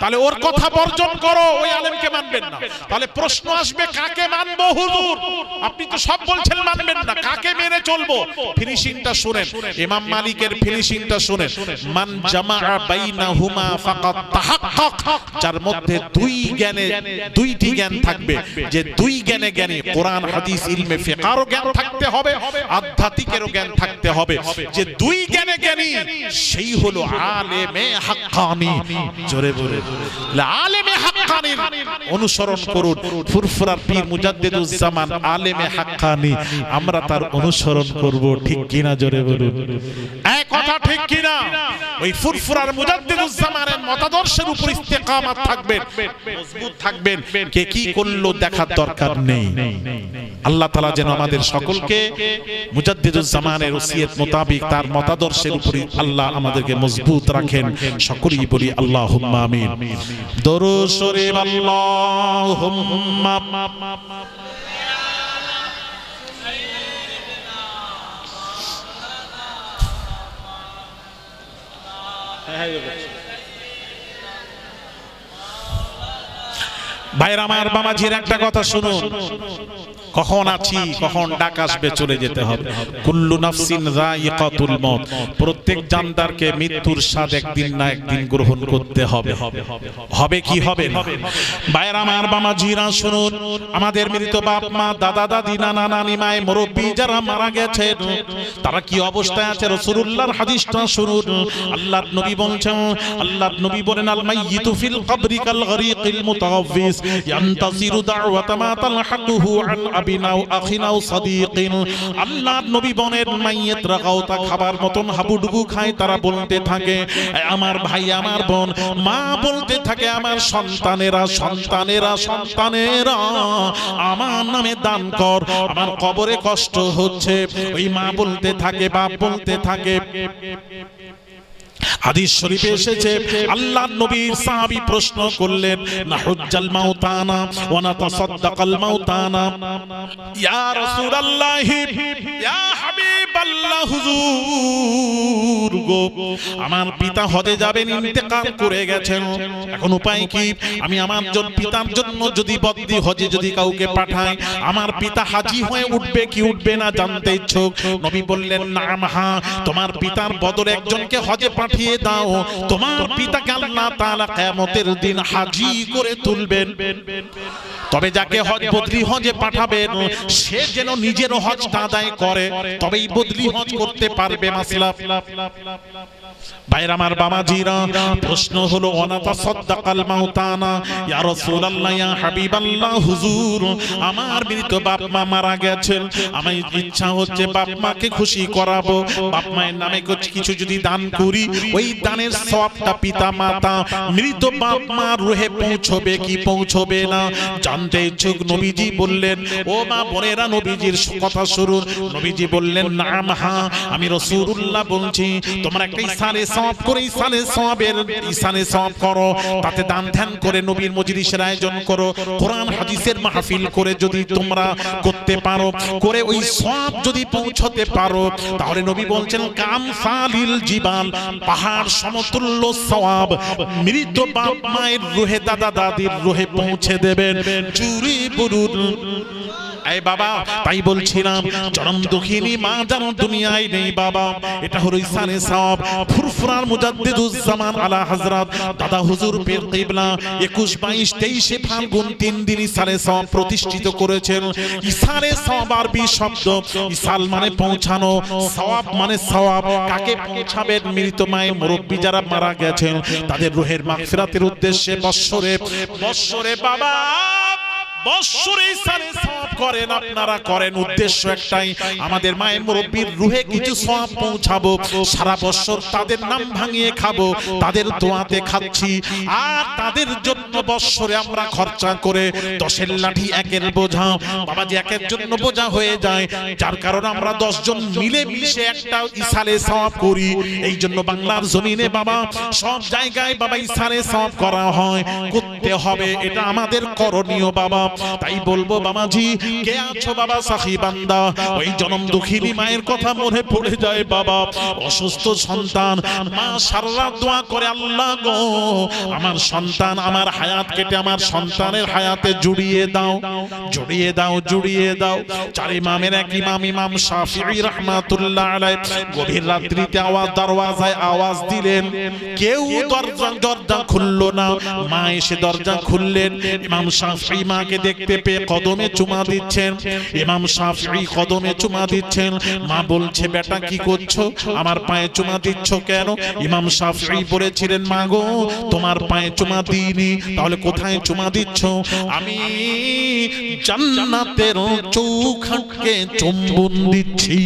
তাহলে ওর কথা বর্জন করো, ওই আলেমকে মানবেন না। তাহলে প্রশ্ন আসবে কাকে মানবো হুজুর? আপনি তো সব বলছেন মানবেন না, কাকে মেনে চলবো? ফিনিশিংটা শুনেন, ইমাম মালিকের ফিনিশিংটা শুনেন। মান জামা বাইনাহুমা ফাকাদ তাহাক্কাক, যার মধ্যে দুইটি জ্ঞান থাকবে, যে দুই জ্ঞানে জ্ঞানী, কোরআন হাদিস ইলমে ফিকহেরও জ্ঞান থাকতে হবে, আধ্যাত্মিকেরও জ্ঞান থাকতে হবে, যে দুই জ্ঞানে জ্ঞানী সেই হলো আলেমে হাক্কানি। জোরে বলে আলেমে হাক্কানির অনুসরণ করুন। ফুরফুরার পীর মুজাদ্দিদুজ্জামান আলেমে হাক্কানি, আমরা তার অনুসরণ করব, ঠিক কিনা? জোরে বলুন এই কথা ঠিক কিনা? ওই ফুরফুরার মুজাদ্দিদুজ্জামানের মতাদর্শের উপর ইস্তেকামাত থাকবেন, মজবুত থাকবেন। কে কি করলো দেখার দরকার নেই। আল্লাহ তাআলা যেন আমাদের সকলকে মুজাদ্দিদুজ্জামানের ওসিয়ত মোতাবেক তার মতাদর্শের উপর আল্লাহ আমাদেরকে মজবুত রাখেন। সকলেই বলি আল্লাহুম্মা আমিন। দরুদ শরীফ আল্লাহুম্মা ভাইরা আমার, বাবাজির একটা কথা শুনুন, কখন আছি কখন ডাক আসবে চলে যেতে হবে। কুল্লু নাফসিন যায়িকাতুল মউত, প্রত্যেক জানদারকে মৃত্যুর স্বাদ একদিন না একদিন গ্রহণ করতে হবে। হবে কি হবে না? ভাইরা আমার, বাবাজিরা শুনুন, আমাদের মৃত বাপ মা, দাদা দাদি, নানা নানি, মায়ে মুরব্বি যারা মারা গেছেন, তারা কি অবস্থায় আছে? রাসূলুল্লাহর হাদিসটা শুনুন। আল্লাহর নবী বলেন, আল্লাহর নবী বলেন, আল মাইয়িতু ফিল কবরি কাল গরীকিল মুতাওয়াফিস ইয়ান্তাসিরু দাওয়াতা মা তালহাকুহু আন আবিনাও আখিনাও সাদিকিন। আল্লাহর নবী বলেন, মাইয়িতরা গাওতা খাবার মতন হাবুডুবু খায়, তারা বলতে থাকে আমার ভাই, আমার বোন। মা বলতে থাকে আমার সন্তানেরা, সন্তানেরা, সন্তানেরা আমার নামে দান কর, আমার কবরে কষ্ট হচ্ছে। ওই মা বলতে থাকে, বাপ বলতে থাকে। হাদিস শরীফে এসেছে, আল্লাহর নবীর সাহাবী প্রশ্ন করলেন, নাহুজ্জাল মাউতানা ওয়া নাতাসাদদাকাল মাউতানা, ইয়া রাসূলুল্লাহ, ইয়া হাবিবাল্লাহ, হুজুর গো, আমার পিতা হজে যাবেন, ইন্তেকাল করে গেছেন, এখন উপায় কি? আমি আমার পিতার জন্য যদি বদলি হজে যদি কাউকে পাঠাই, আমার পিতা হাজী হয়ে উঠবে কি উঠবে না জানতে ইচ্ছুক। নবী বললেন, নাম, হ্যাঁ, তোমার পিতার বদলে একজনকে হজে পাঠিয়ে দাও, তোমার পিতাকে আল্লাহ তাআলা কিয়ামতের দিন হাজী করে তুলবেন। তবে যাকে হজ বদলি হজে পাঠাবেন, সে যেন নিজের হজটা আদায় করে, তবেই বদলি হজ করতে পারবে। মাসলা ভাইরা আমার, বাবাজিরা, প্রশ্ন হলো ওয়ানাতাসাদদাকাল মাউতানা, ইয়া রাসূলুল্লাহ, ইয়া হাবিবাল্লাহ, হুজুর আমার মৃত বাপ মা মারা গেছেন, আমার ইচ্ছা হচ্ছে বাপ মাকে খুশি করাবো, বাপ মায়ের নামে কিছু যদি দান করি, ওই দানের সওয়াবটা পিতা মাতা মৃত বাপ মা রুহে পৌঁছবে কি পৌঁছবে না জানতে ইচ্ছুক। নবীজি বললেন, ও মা বোনেরা, নবীজির কথা শুনুন। নবীজি বললেন, নাম, হ্যাঁ, আমি রাসূলুল্লাহ বলছি, তোমরা একটা ইসালে সওয়াব করে, ইসালে সওয়াব করো, তাতে দান ধ্যান করে নবীর মজলিসের আয়োজন করো, কোরআন হাদিসের মাহফিল করে যদি তোমরা করতে পারো, করে ওই সওয়াব যদি পৌঁছতে পারো, তাহলে নবী বলছেন, কাম সালিল জিবাল, পাহাড় সমতুল্য সওয়াব মৃত বাপ মায়ের রুহে, দাদা দাদির রুহে পৌঁছে দেবেন। চুরি বুরুদ এই বাবা, তাই বলছিলাম, চরম দুঃখিনী মা যেন দুনিয়ায় নেই বাবা। এটা হলো ইসানে সওয়াব। ফুরফুরার মুজাদ্দিদুজ্জামান আলা হযরত দাদা হুজুর পীর কিবলা 21, 22, 23 ফাল্গুন 3 দিন ইসানে সওয়াব প্রতিষ্ঠিত করেছেন। ইসানে সওয়াব আরবি শব্দ, ইসাল মানে পৌঁছানো, সওয়াব মানে সওয়াব। কাকে পৌঁছাবেন? মৃত মায়ের মুরব্বি যারা মারা গেছেন, তাদের রুহের মাগফিরাতের উদ্দেশ্যে বৎসরে বাবা, বৎসরে ইসানে সওয়াব করেন, আপনারা করেন। উদ্দেশ্য একটাই, আমাদের মায়ের মুরব্বির রুহে কিছু সওয়াব পৌঁছাবো। সারা বৎসর তাদের নাম ভাঙিয়ে খাবো, তাদের দোয়াতে খাচ্ছি, আর তাদের জন্য বৎসরে আমরা খরচা করে 10-এর লাঠি 1-এর বোঝা, বাবাজি 1-এর জন্য বোঝা হয়ে যায়। যার কারণে আমরা 10 জন মিলে মিশে একটা ইসালে সওয়াব করি। এই জন্য বাংলার জমিনে বাবা সব জায়গায় বাবা ইসালে সওয়াব করা হয়, করতে হবে, এটা আমাদের করণীয় বাবা। তাই বলবো বাবাজি, কে আছো বাবা সাখী বান্দা ওই জনম দুঃখিনী মায়ের কথা মনে পড়ে যায় বাবা অসুস্থ সন্তান মা সারা রাত দোয়া করে আল্লাহ গো আমার সন্তান আমার হায়াত কেটে আমার সন্তানের হায়াতে জুড়িয়ে দাও জুড়িয়ে দাও জুড়িয়ে দাও চার ইমামের এক ইমাম ইমাম শাফিঈ রাহমাতুল্লাহ আলাইহি গভীর রাত্রিতে দরওয়াজায় আওয়াজ দিলেন কেউ দরজা খুললো না মা এসে দরজা খুললেন ইমাম শাফিঈ মাকে দেখতে পেয়ে কদমে চুমা দিচ্ছেন ইমাম শাফিঈ কদমে চুমা দিচ্ছেন মা বলছে বেটা কি করছো আমার পায়ে চুমা দিচ্ছ কেন ইমাম শাফিঈ বলেছিলেন মা গো তোমার পায়ে চুমা দিইনি তাহলে কোথায় চুমা দিচ্ছ আমি জান্নাতের চৌখাটকে চুম্বন দিচ্ছি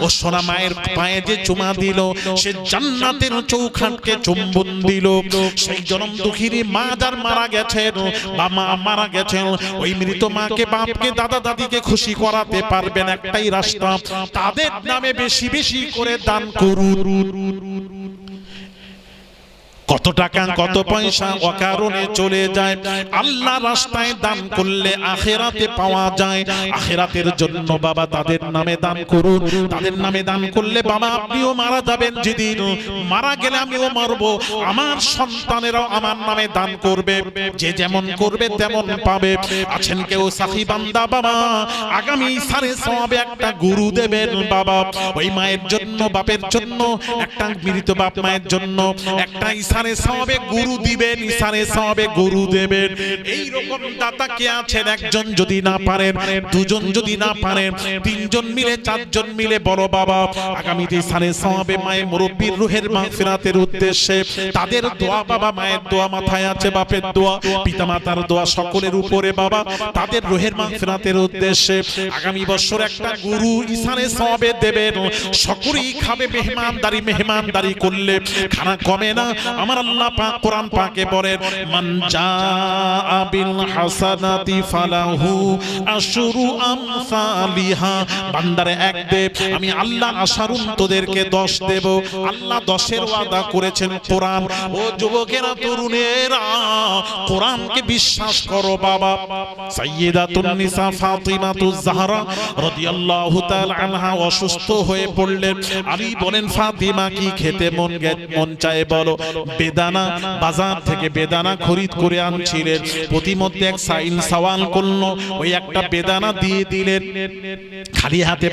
ও সোনা মায়ের পায়ে যে চুমা দিল সে জান্নাতের চৌখাটকে চুম্বন দিল সেই জনম দুঃখিনী মা যার মারা গেছেন বা মা মারা গেছেন ওই মৃত মাকে বাপকে দাদা দাদিকে খুশি করাতে পারবেন একটাই রাস্তা তাদের নামে বেশি বেশি করে দান করুন কত টাকা কত পয়সা অকারণে চলে যায় আল্লাহ রাস্তায় দান করলে আখিরাতে পাওয়া যায় আখিরাতের জন্য বাবা তাদের নামে দান করুন তাদের নামে দান করলে বাবা আপনিও মারা যাবেন যেদিন মারা গেলে আমিও মরব আমার সন্তানেরাও আমার নামে দান করবে যে যেমন করবে তেমন পাবে আছেন কেউ সাখী বান্দা বাবা আগামী সারে সওয়াবে একটা গুরু দেবেন বাবা ওই মায়ের জন্য বাপের জন্য একটা মৃত বাপ মায়ের জন্য একটা ইসারে সওয়াবে গুরু দিবেন ইসারে সওয়াবে গুরু দেবেন এই রকম দাতা কে আছেন একজন যদি না পারেন দুজন যদি না পারেন তিনজন মিলে চারজন মিলে বড় বাবা আগামীতে ইসারে সওয়াবে মায়ের মুরব্বির রূহের মাগফিরাতের উদ্দেশ্যে তাদের দোয়া বাবা মায়ের দোয়া মাথায় আছে বাপের দোয়া পিতামাতার দোয়া সকলের উপরে বাবা তাদের রূহের মাগফিরাতের উদ্দেশ্যে আগামী বছর একটা গুরু ইসারে সওয়াবে দেবেন সকলেই খাবে মেহমানদারি করলে খানা কমে না আমার আল্লাহ পাক কোরআন পাকে বলেন মান জাআ বিল হাসানাতি ফালাহু আশরু আমসালিহা বান্দারে এক দেব আমি আল্লাহ আশারুন তোদেরকে 10 দেব আল্লাহ 10 এর ওয়াদা করেছেন কোরআন ও যুবকেরা তরুণেরা কোরআনকে বিশ্বাস করো বাবা সাইয়্যিদাতুন নিসা ফাতিমাতুজ জাহরা রাদিয়াল্লাহু তাআলা আনহা অসুস্থ হয়ে পড়লেন আলী বলেন ফাতিমা কি খেতে মন চায় বলো বেদানা বাজার থেকে বেদানা খরিদ করে আনছিলেন প্রতিমধ্যে এক সাইন সওয়াল করলো ওই একটা বেদানা দিয়ে দিলেন খালি হাতে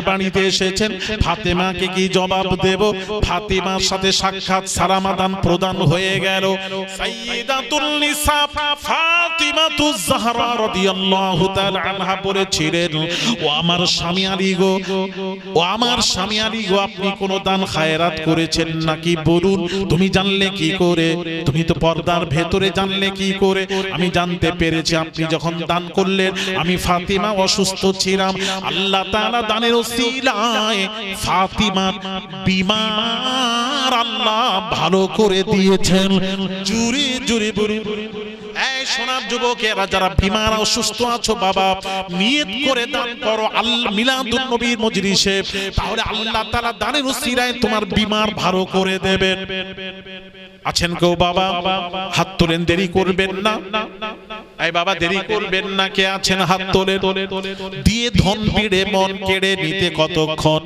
বাড়িতে এসেছেন ফাতেমাকে কি জবাব দেব ফাতিমার সাথে সাক্ষাৎ সালাম আদান প্রদান হয়ে গেল সাইয়্যিদাতুল নিসা ফাতিমাতুজ জাহরা রাদিয়াল্লাহু তাআলা আনহা বলেছিলেন ও আমার স্বামী আলী গো আপনি কোন দান খায়রাত করেছেন নাকি বলুন তুমি জানলে কি করে তুমি তো পর্দার ভেতরে জানলে কি করে আমি জানতে পেরেছি আপনি যখন দান করলেন আমি ফাতিমা অসুস্থ ছিলাম আল্লাহ তাআলা দানের ওসিলায় ফাতিমার বিমার আল্লাহ ভালো করে দিয়েছেন জুরি জুরি বলুন এই সোনার যুবকেরা যারা বিমার অসুস্থ আছো বাবা নিয়ত করে দান করো মিলাদুন নবীর মজলিসে তাহলে আল্লাহ তাআলা দানের ওসিলায় তোমার বিমার ভালো করে দেবেন আছেন কেউ বাবা হাত তোলেন দেরি করবেন না এই বাবা দেরি করবেন না কে আছেন হাত তোলে দিয়ে ধন বিড়ে মন কেড়ে নিতে কতক্ষণ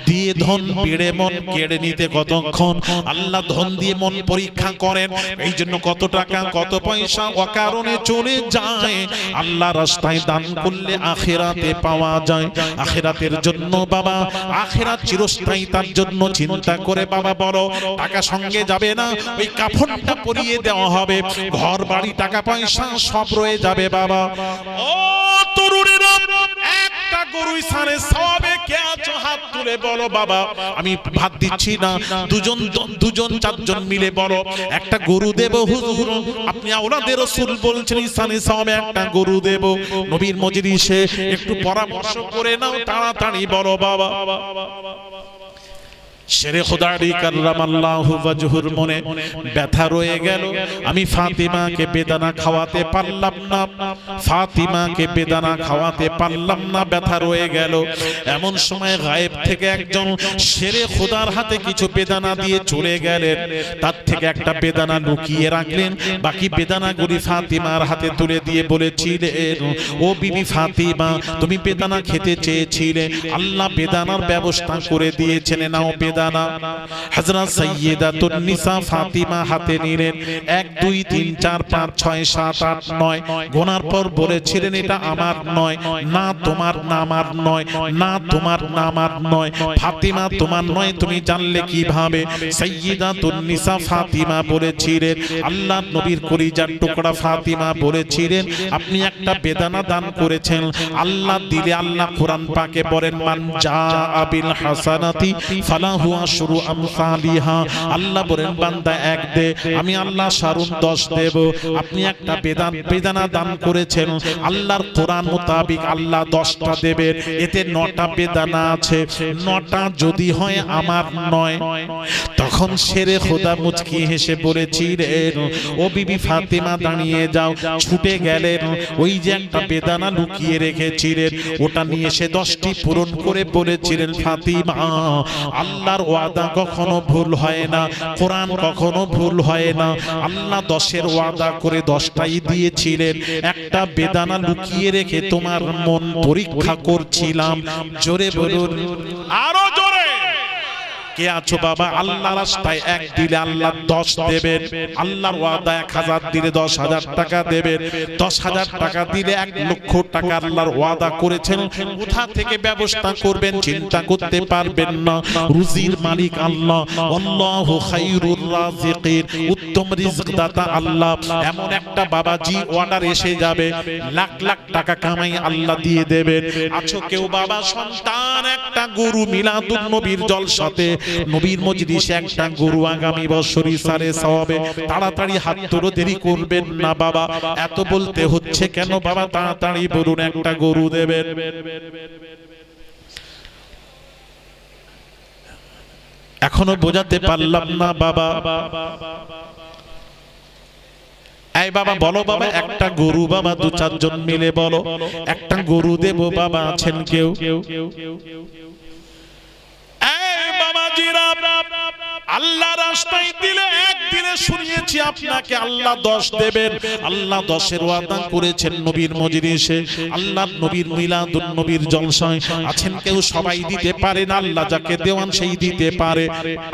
দিয়ে ধন বিড়ে মন কেড়ে নিতে কতক্ষণ আল্লাহ ধন দিয়ে মন পরীক্ষা করেন এই জন্য কত টাকা কত পয়সা অকারণে চলে যায় আল্লাহ রাস্তায় দান করলে আখিরাতে পাওয়া যায় আখিরাতের জন্য বাবা আখিরাত চিরস্থায়ী তার জন্য চিন্তা করে বাবা বড় টাকা সঙ্গে যাবে না ওই কাফনটা পরিয়ে দেওয়া হবে ঘর বাড়ি টাকা পয়সা সব রয়ে যাবে বাবা ও তরুণেরা একটা গরু ইসারে সওয়াবে কে আছো হাত তুলে বলো বাবা আমি ভাত দিচ্ছি না দুজন চারজন মিলে বলো একটা গরু দেব হুজুর আপনি আওলাদে রাসূল বলছেন ইসারে সওয়াবে একটা গরু দেব নবীর মজলিসে একটু পরামর্শ করে নাও তাড়াতাড়ি বলো বাবা শেরে খুদারি কাররামাল্লাহু ওয়াজহুর মনে ব্যথা রয়ে গেল, আমি ফাতিমাকে বেদানা খাওয়াতে পারলাম না, ফাতিমাকে বেদানা খাওয়াতে পারলাম না, ব্যথা রয়ে গেল। এমন সময় গায়েব থেকে একজন শেরে খুদার হাতে কিছু বেদানা দিয়ে চলে গেলেন, তার থেকে একটা বেদানা লুকিয়ে রাখলেন, বাকি বেদানাগুলি ফাতিমার হাতে তুলে দিয়ে বলেছিলেন, ও বিবি ফাতিমা, তুমি বেদানা খেতে চেয়েছিলে, আল্লাহ বেদানার ব্যবস্থা করে দিয়েছেন, নাও বেদানা। হযরত সাইয়্যিদাতুন নিসা ফাতিমা হাতে নিলেন, 1 2 3 4 5 6 7 8 9 গোনার পর বলেছিলেন, এটা আমার নয়, না তোমার, না আমার নয়, না তোমার, না আমার নয়। ফাতিমা, তোমার নয়, তুমি জানলে কিভাবে? সাইয়্যিদাতুন নিসা ফাতিমা বলেছিলেন, আল্লাহর নবীর কলিজার টুকরা ফাতিমা বলেছিলেন, আপনি একটা বেদানা দান করেছেন, আল্লাহ দিলে, আল্লাহ কোরআন পাকে বলেন, মান জাআ বিল হাসানাতি ফালাহু আশরু আমসালিহা, আল্লাহ বলেন, বান্দা 1 দে, আমি আল্লাহ শারুন 10 দেব। আপনি একটা বেদানা দান করেছেন, আল্লাহর কোরআন মোতাবেক আল্লাহ 10টা দেবেন, এতে 9টা বেদানা আছে, 9টা যদি হয় আমার নয়। তখন শেরে খোদা মুচকি হেসে বলেছিলেন, ও বিবি ফাতিমা দাঁড়িয়ে যাও। ছুটে গেলেন, ওই যে একটা বেদানা লুকিয়ে রেখেছিলেন, ওটা নিয়ে এসে 10টি পূরণ করে বলেছিলেন, ফাতিমা, আল্লাহর ওয়াদা কখনো ভুল হয় না, কোরআন কখনো ভুল হয় না, আল্লাহ 10-এর ওয়াদা করে 10টাই দিয়েছিলেন, একটা বেদানা লুকিয়ে রেখে তোমার মন পরীক্ষা করছিলাম। জোরে বলুন, আরো জোরে। কে আছো বাবা? আল্লাহর রাস্তায় 1 দিলে আল্লাহ 10 দেবেন, আল্লাহর ওয়াদা 1000 দিলে 10,000 টাকা দেবেন, 10,000 টাকা দিলে 1 লক্ষ টাকা আল্লাহর ওয়াদা করেছেন। কোথা থেকে ব্যবস্থা করবেন চিন্তা করতে পারবেন না, রুজির মালিক আল্লাহ, আল্লাহু খায়রুর রাযিকিন, উত্তম রিজক দাতা আল্লাহ। এমন একটা বাবাজি অর্ডার এসে যাবে, লাখ লাখ টাকা কামাই আল্লাহ দিয়ে দেবেন। আছো কেউ বাবা, সন্তান একটা গরু মিলাদুন নবীর জলসাতে, নবীর মজলিসে একটা গরু আগামী বছরই সারে সওয়াবে, তাড়াতাড়ি হাত তোলো, দেরি করবেন না বাবা। এত বলতে হচ্ছে কেন বাবা? তাড়াতাড়ি বলুন, একটা গরু দেবেন। এখনো বোঝাতে পারলাম না বাবা। এই বাবা বলো বাবা, একটা গরু বাবা 2-4 জন মিলে বলো, একটা গরু দেব বাবা, আছেন কেউ? আল্লাহ রাস্তায় দিলে 1 দিনে শুনিয়েছি আপনাকে আল্লাহ 10 দেবেন, আল্লাহ 10-এর ওয়াদা করেছেন নবীর মজলিসে, আল্লাহ নবীর মিলাদুন নবীর জলসায়। আছেন কেউ? সবাই দিতে পারে না, আল্লাহ যাকে দেওয়ান সেই দিতে পারে,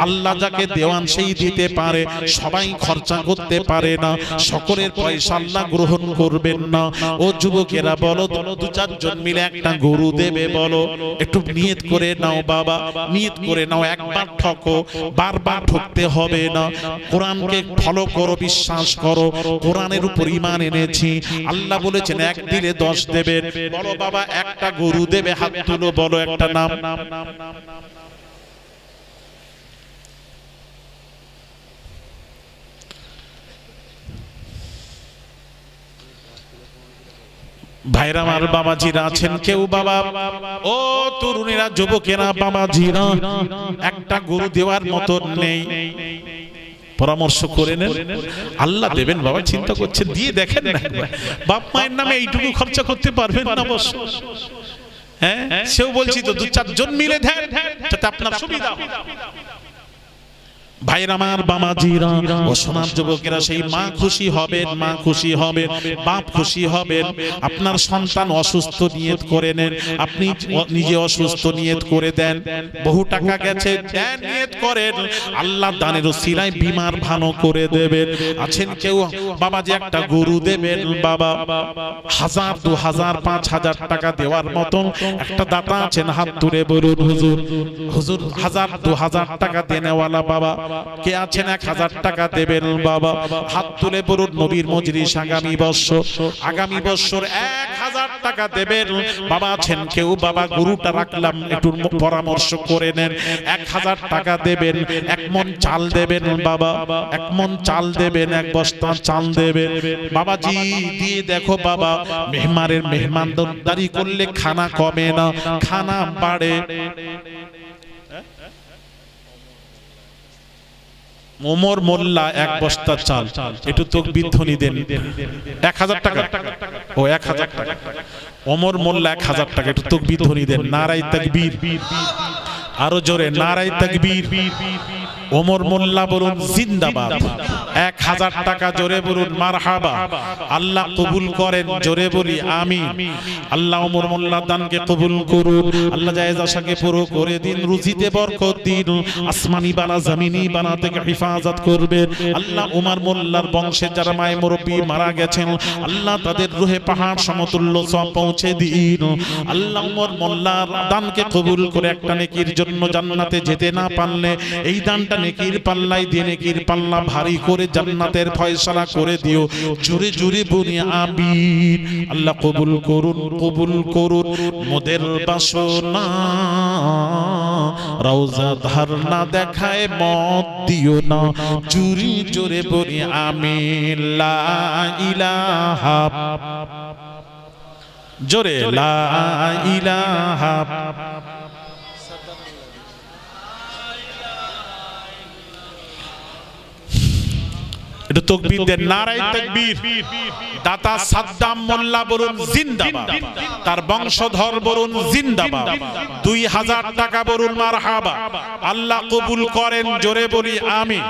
আল্লাহ যাকে দেওয়ান সেই দিতে পারে, সবাই খরচা করতে পারে না, সকলের পয়সা আল্লাহ গ্রহণ করবেন না। ও যুবকেরা বলো, 2-4 জন মিলে একটা গরু দেবে বলো, একটু নিয়ত করে নাও বাবা, নিয়ত করে নাও, একবার ঠকো, বারবার ঠকতে হবে না। কোরআনকে ফলো করো, বিশ্বাস করো, কোরআনের উপর ঈমান এনেছি। আল্লাহ বলেছেন 1 দিলে 10 দেবেন। বলো বাবা, একটা গরু দেবে, হাত তুলো, বলো একটা নাম। ভাইরা আমার, বাবাজিরা আছেন কেউ বাবা? ও তরুণীরা, যুবকেরা, বাবাজিরা, একটা গরু দেওয়ার মতো নেই, পরামর্শ করে নেন, আল্লাহ দেবেন বাবা। চিন্তা করছে, দিয়ে দেখেন না, বাপ মায়ের নামে এইটুকু খরচা করতে পারবেন না অবশ্য? হ্যাঁ, সেও বলছি তো 2-4 জন মিলে দেন, যাতে আপনার সুবিধা হয়। ভাইরা আমার, বাবাজিরা ও সোনার যুবকেরা, সেই মা খুশি হবেন, মা খুশি হবেন, বাপ খুশি হবেন। আপনার সন্তান অসুস্থ, নিয়ত করে নেন, আপনি নিজে অসুস্থ, নিয়ত করে দেন, বহু টাকা গেছে, দেন, নিয়ত করেন, আল্লাহ দানের ওসিলায় বিমার ভালো করে দেবেন। আছেন কেউ বাবা যে একটা গরু দেবেন বাবা, 1000, 2000, 5000 টাকা দেওয়ার মতন একটা দাতা আছেন? হাত তুলে বলুন, হুজুর, হুজুর 1000, 2000 টাকা দেনেওয়ালা বাবা কে আছেন? 1000 টাকা দেবেন বাবা, হাত তুলে বলুন। নবীর মজলিস আগামী বছর, আগামী বছর 1000 টাকা দেবেন বাবা, আছেন কেউ বাবা? গরুটা রাখলাম, একটু পরামর্শ করে নেন। 1000 টাকা দেবেন, 1 মণ চাল দেবেন বাবা, 1 মণ চাল দেবেন, 1 বস্তা চাল দেবেন বাবাজি। দিয়ে দেখো বাবা, মেহমানের মেহমানদারি করলে খানা কমে না, খানা বাড়ে। ওমর মোল্লা এক বস্তা চাল, একটু তাকবীর ধ্বনি দেন। 1000 টাকা, ও 1000 টাকা। ওমর মোল্লা 1000 টাকা, একটু তাকবীর ধ্বনি দেন। নারায়ে তাকবীর, আরো জোরে নারায়ে তাকবীর। ওমর মোল্লা বলুন জিন্দাবাদ। 1000 টাকা, জোরে বলুন মারহাবা। আল্লাহ কবুল করেন, জোরে বলি আমিন। আল্লাহ ওমর মোল্লা দানকে কবুল করুন। আল্লাহ জায়েজ আশাকে পুরো করে দিন, রুজিতে বরকত দিন, আসমানি বালা জমিনি বালা থেকে হেফাজত করবেন। আল্লাহ ওমর মোল্লার বংশের যারা মায়ে মুরব্বি মারা গেছেন, আল্লাহ তাদের রুহে পাহাড় সমতুল্য সওয়াব পৌঁছে দিন। আল্লাহ ওমর মোল্লার দানকে কবুল করে একটা নেকির জন্য জান্নাতে যেতে না পারলে এই দানটা নেকির পাল্লাই দিয়ে নেকির পাল্লা ভারী করে জান্নাতের ফয়সালা করে দিও। জোরে জোরে বলি আমিন। আল্লাহ কবুল করুন, কবুল করুন। মোদের বাসনা রওজা ধারনা দেখায় মত দিও না, জোরে জোরে বলি আমিন। লা ইলাহা, জোরে লা ইলাহা। একটু তাকবীর দেন, নারায়ে তাকবীর। দাতা সাদ্দাম মোল্লা বলুন জিন্দাবাদ, তার বংশধর বলুন জিন্দাবাদ। 2000 টাকা বলুন মারহাবা। আল্লাহ কবুল করেন, জোরে বলি আমিন।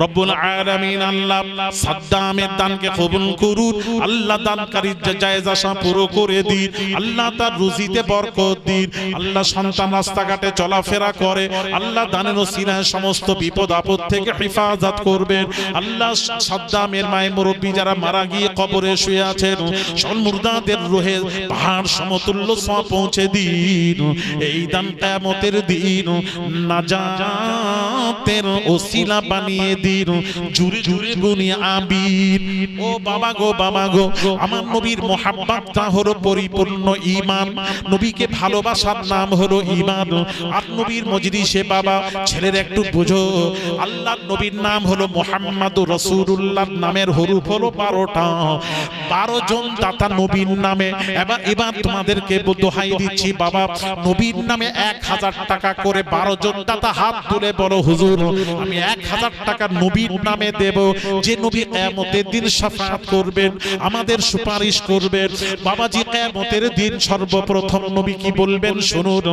রব্বুল আলামিন আল্লাহ সাদ্দামের দানকে কবুল করুন। আল্লাহ দানকারীর জায়েজ আশা পুরো করে দিন। আল্লাহ তার রুজিতে বরকত দিন। আল্লাহ সন্তান রাস্তাঘাটে চলাফেরা করে, আল্লাহ দানের ওসিলায় সমস্ত বিপদ আপদ থেকে হেফাজত করবেন। আল্লাহ সাদ্দামের মায়ে মুরব্বি যারা মারা গিয়ে কবরে শুয়ে আছেন, সকল মুর্দাদের রুহে পাহাড় সমতুল্য সওয়াব পৌঁছে দিন। এই দান কিয়ামতের দিন নাজাতের ওসিলা বানিয়ে দিন। জুরে জুরে বলি আমিন। ও বাবা গো, বাবা গো, আমার নবীর মুহাব্বতটা হলো পরিপূর্ণ ঈমান। নবীকে ভালোবাসার নাম হলো ঈমান। আর নবীর মজলিসে বাবা ছেলের একটু বুঝো, আল্লাহর নবীর নাম হলো মুহাম্মাদুর রাসূলুল্লাহর নামের হরফ হলো 12টা। 12 জন দাতা নবীর নামে। এবার তোমাদেরকে দোহাই দিচ্ছি বাবা, নবীর নামে 1000 টাকা করে 12 জন দাতা হাত তুলে বলো, হুজুর আমি 1000 টাকা নবীর নামে দেব। যে নবী কিয়ামতের দিন শাফাআত করবেন, আমাদের সুপারিশ করবেন। বাবাজি কিয়ামতের দিন সর্বপ্রথম নবী কি বলবেন শুনুন।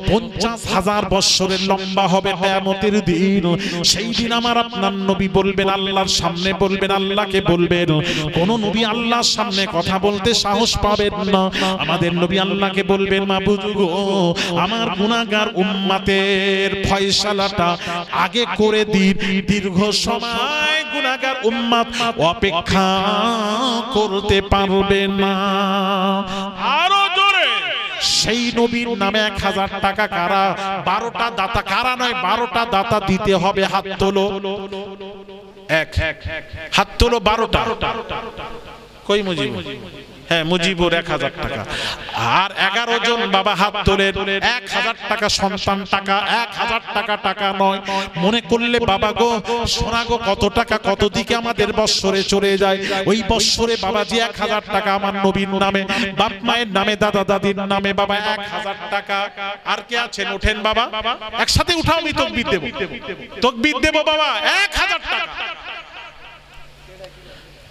50,000 বছরের লম্বা হবে কিয়ামতের দিন। সেই দিন আমার আপনার নবী বলবেন আল্লাহর সামনে, বলবেন আল্লাহকে বলবেন। কোন নবী আল্লাহর সামনে কথা বলতে সাহস পাবেন না। আমাদের নবী আল্লাহকে বলবেন, মাবুদ গো, আমার গুনাহগার উম্মতের ফয়সালাটা আগে করে দিন। দীর্ঘ সময় গুনাহগার উম্মত অপেক্ষা করতে পারবে না। আরো জোরে, সেই নবীর নামে 1000 টাকা কারা? 12টা দাতা, কারা নয় 12টা দাতা দিতে হবে। হাত তোলো, এক হাত তোলো। 12টা কই মুজিব? হ্যাঁ মুজিবুর 1000 টাকা। আর 11 জন বাবা হাত তোলেন। 1000 টাকা সন্তান টাকা, 1000 টাকা টাকা নয়। মনে করলে বাবা গো, সোনা গো, কত টাকা কত দিকে আমাদের বৎসরে চলে যায়। ওই বৎসরে বাবাজি 1000 টাকা আমার নবীর নামে, বাপ মায়ের নামে, দাদা দাদির নামে বাবা 1000 টাকা। আর কে আছেন? ওঠেন বাবা, একসাথে উঠাও, আমি তাকবীর দেব, তাকবীর দেব বাবা। 1000 টাকা।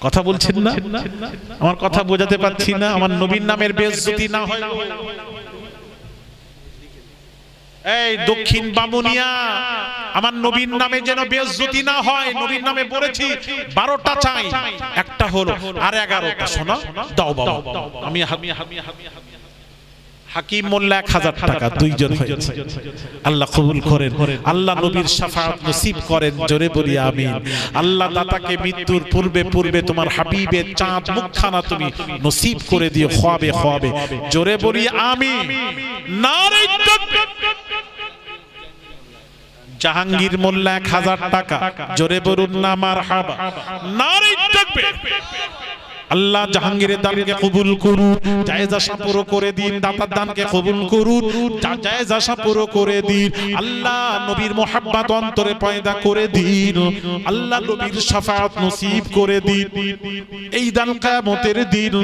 কথা বলছেন না? আমার কথা বোঝাতে পারছি না? আমার নবীর নামের বেইজ্জতি না হয়। এই দক্ষিণ বামুনিয়া, আমার নবীর নামে যেন বেইজ্জতি না হয়। নবীর নামে বলেছি 12টা চাই, একটা হলো, আর 11টা শোনো দাও বাবা। আমি হাকিম মোল্লা 1000 টাকা, 2 জন হয়েছে। আল্লাহ কবুল করেন, আল্লাহ নবীর শাফাআত নসিব করেন, জোরে বলি আমিন। আল্লাহ দাতাকে মৃত্যুর পূর্বে পূর্বে তোমার হাবিবের চাঁদ মুখখানা তুমি নসিব করে দিও, খাওয়াবে খাওয়াবে, জোরে বলি আমিন। নারে তাকবীর। জাহাঙ্গীর মোল্লা 1000 টাকা, জোরে বলুন না মারহাবা। নারে তাকবীর। আল্লাহ জাহাঙ্গীরের দানকে কবুল করুন, জায়েজ আশা পুরো করে দিন। দাতার দানকে কবুল করুন, জায়েজ আশা পুরো করে দিন। আল্লাহ নবীর মুহাব্বত অন্তরে পয়দা করে দিন। আল্লাহ নবীর শাফাআত নসিব করে দিন। এই দান কিয়ামতের দিন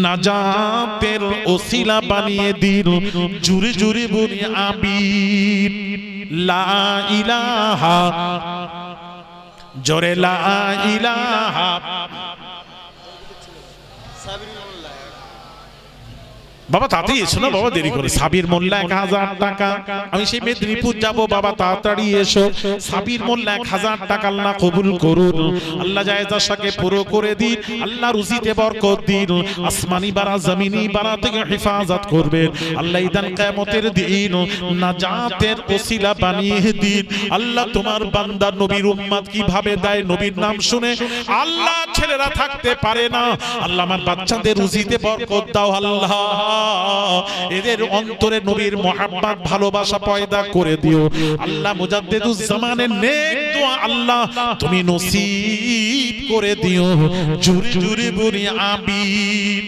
নাজাতের ওসিলা বানিয়ে দিন। জুরে জুরে বলি আমিন। লা ইলাহা, জোরে লা ইলাহা। বাবা তাড়াতাড়ি এসো না বাবা, দেরি করে। সাবির মোল্লা 1000 টাকা। আমি সেই মেদিনীপুর যাব বাবা, তাড়াতাড়ি এসো। সাবির মোল্লা 1000 টাকা আল্লাহ কবুল করুন, আল্লাহ জায়েজ আশাকে পুরো করে দিন, আল্লাহ রুজিতে বরকত দিন, আসমানি বারা জমিনি বারা থেকে হেফাজত করবেন আল্লাহ। ইদান কিয়ামতের দিন নাজাতের ওসিলা বানিয়ে দিন আল্লাহ। তোমার বান্দা নবীর উম্মত কিভাবে দেয়, নবীর নাম শুনে আল্লাহ ছেলেরা থাকতে পারে না আল্লাহ। আমার বাচ্চাদের রুজিতে বরকত দাও আল্লাহ, এদের অন্তরে নবীর মোহাব্বত ভালোবাসা পয়দা করে দিও আল্লাহ। মুজাদ্দিদুজ জামানের নেক দোয়া আল্লাহ তুমি নসিব করে দিও, জুরে জুরে বলি আমিন।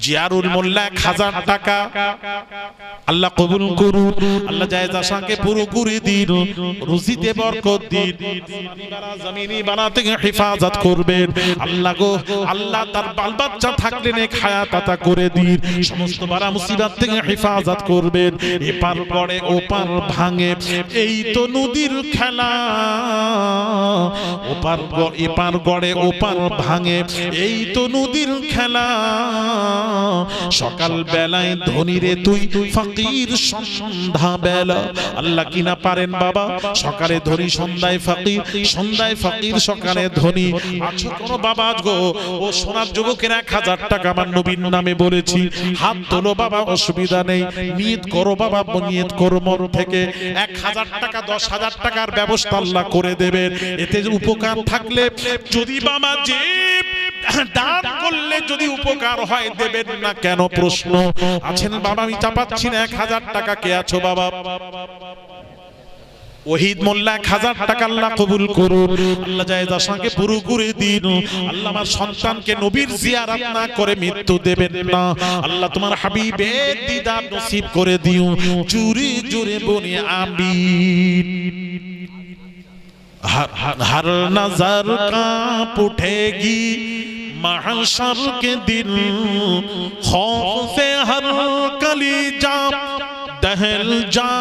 জিয়ারুল মোল্লা 1000 টাকা আল্লাহ কবুল করুন, আল্লাহ জায়েজ আশাকে পুরো করে দিন, রুজিতে বরকত দিন, জমিনি বানা থেকে হেফাজত করবেন আল্লাহ গো। আল্লাহ তার বাল বাচ্চা থাকলে নেক হায়াত আতা করে দিন, সমস্ত বারা মুসিবত থেকে হেফাজত করবেন। এপার গড়ে ওপার ভাঙে এই তো নদীর খেলা, ওপার এপার গড়ে ওপার ভাঙে এই তো নদীর খেলা। সকাল বেলায় ধনী রে তুই ফকির সন্ধ্যা বেলা। আল্লাহ কিনা পারেন বাবা, সকালে ধনী সন্ধ্যায় ফকির, সন্ধ্যায় ফকির সকালে ধনী। আছো কোন বাবা গো ও সোনার যুবকেরা 1000 টাকা আমার নবীর নামে বলেছি, হাত তোলো বাবা, অসুবিধা নেই। নিয়ত করো বাবা, নিয়ত করো মন থেকে। 1000 টাকা 10,000 টাকার ব্যবস্থা আল্লাহ করে দেবেন। এতে উপকার থাকলে যদি বাবা যে দান করলে যদি উপকার হয় দেবেন না কেন প্রশ্ন আছেন বাবা। আমি চাপাচ্ছি না 1000 টাকা। কে আছো বাবা? ওহিদ মোল্লা 1000 টাকা আল্লাহ কবুল করুন, আল্লাহ জায়েজ আশাকে পুরো করে দিন আল্লাহ। আমার সন্তানকে নবীর জিয়ারত না করে মৃত্যু দেবেন না আল্লাহ। তোমার হাবিবের দিদার নসিব করে দিও, জুরে জুরে বলি আমিন। हर नजर कांप उठेगी महशर के दिन, खौफ से हर कलीजा दहल जा।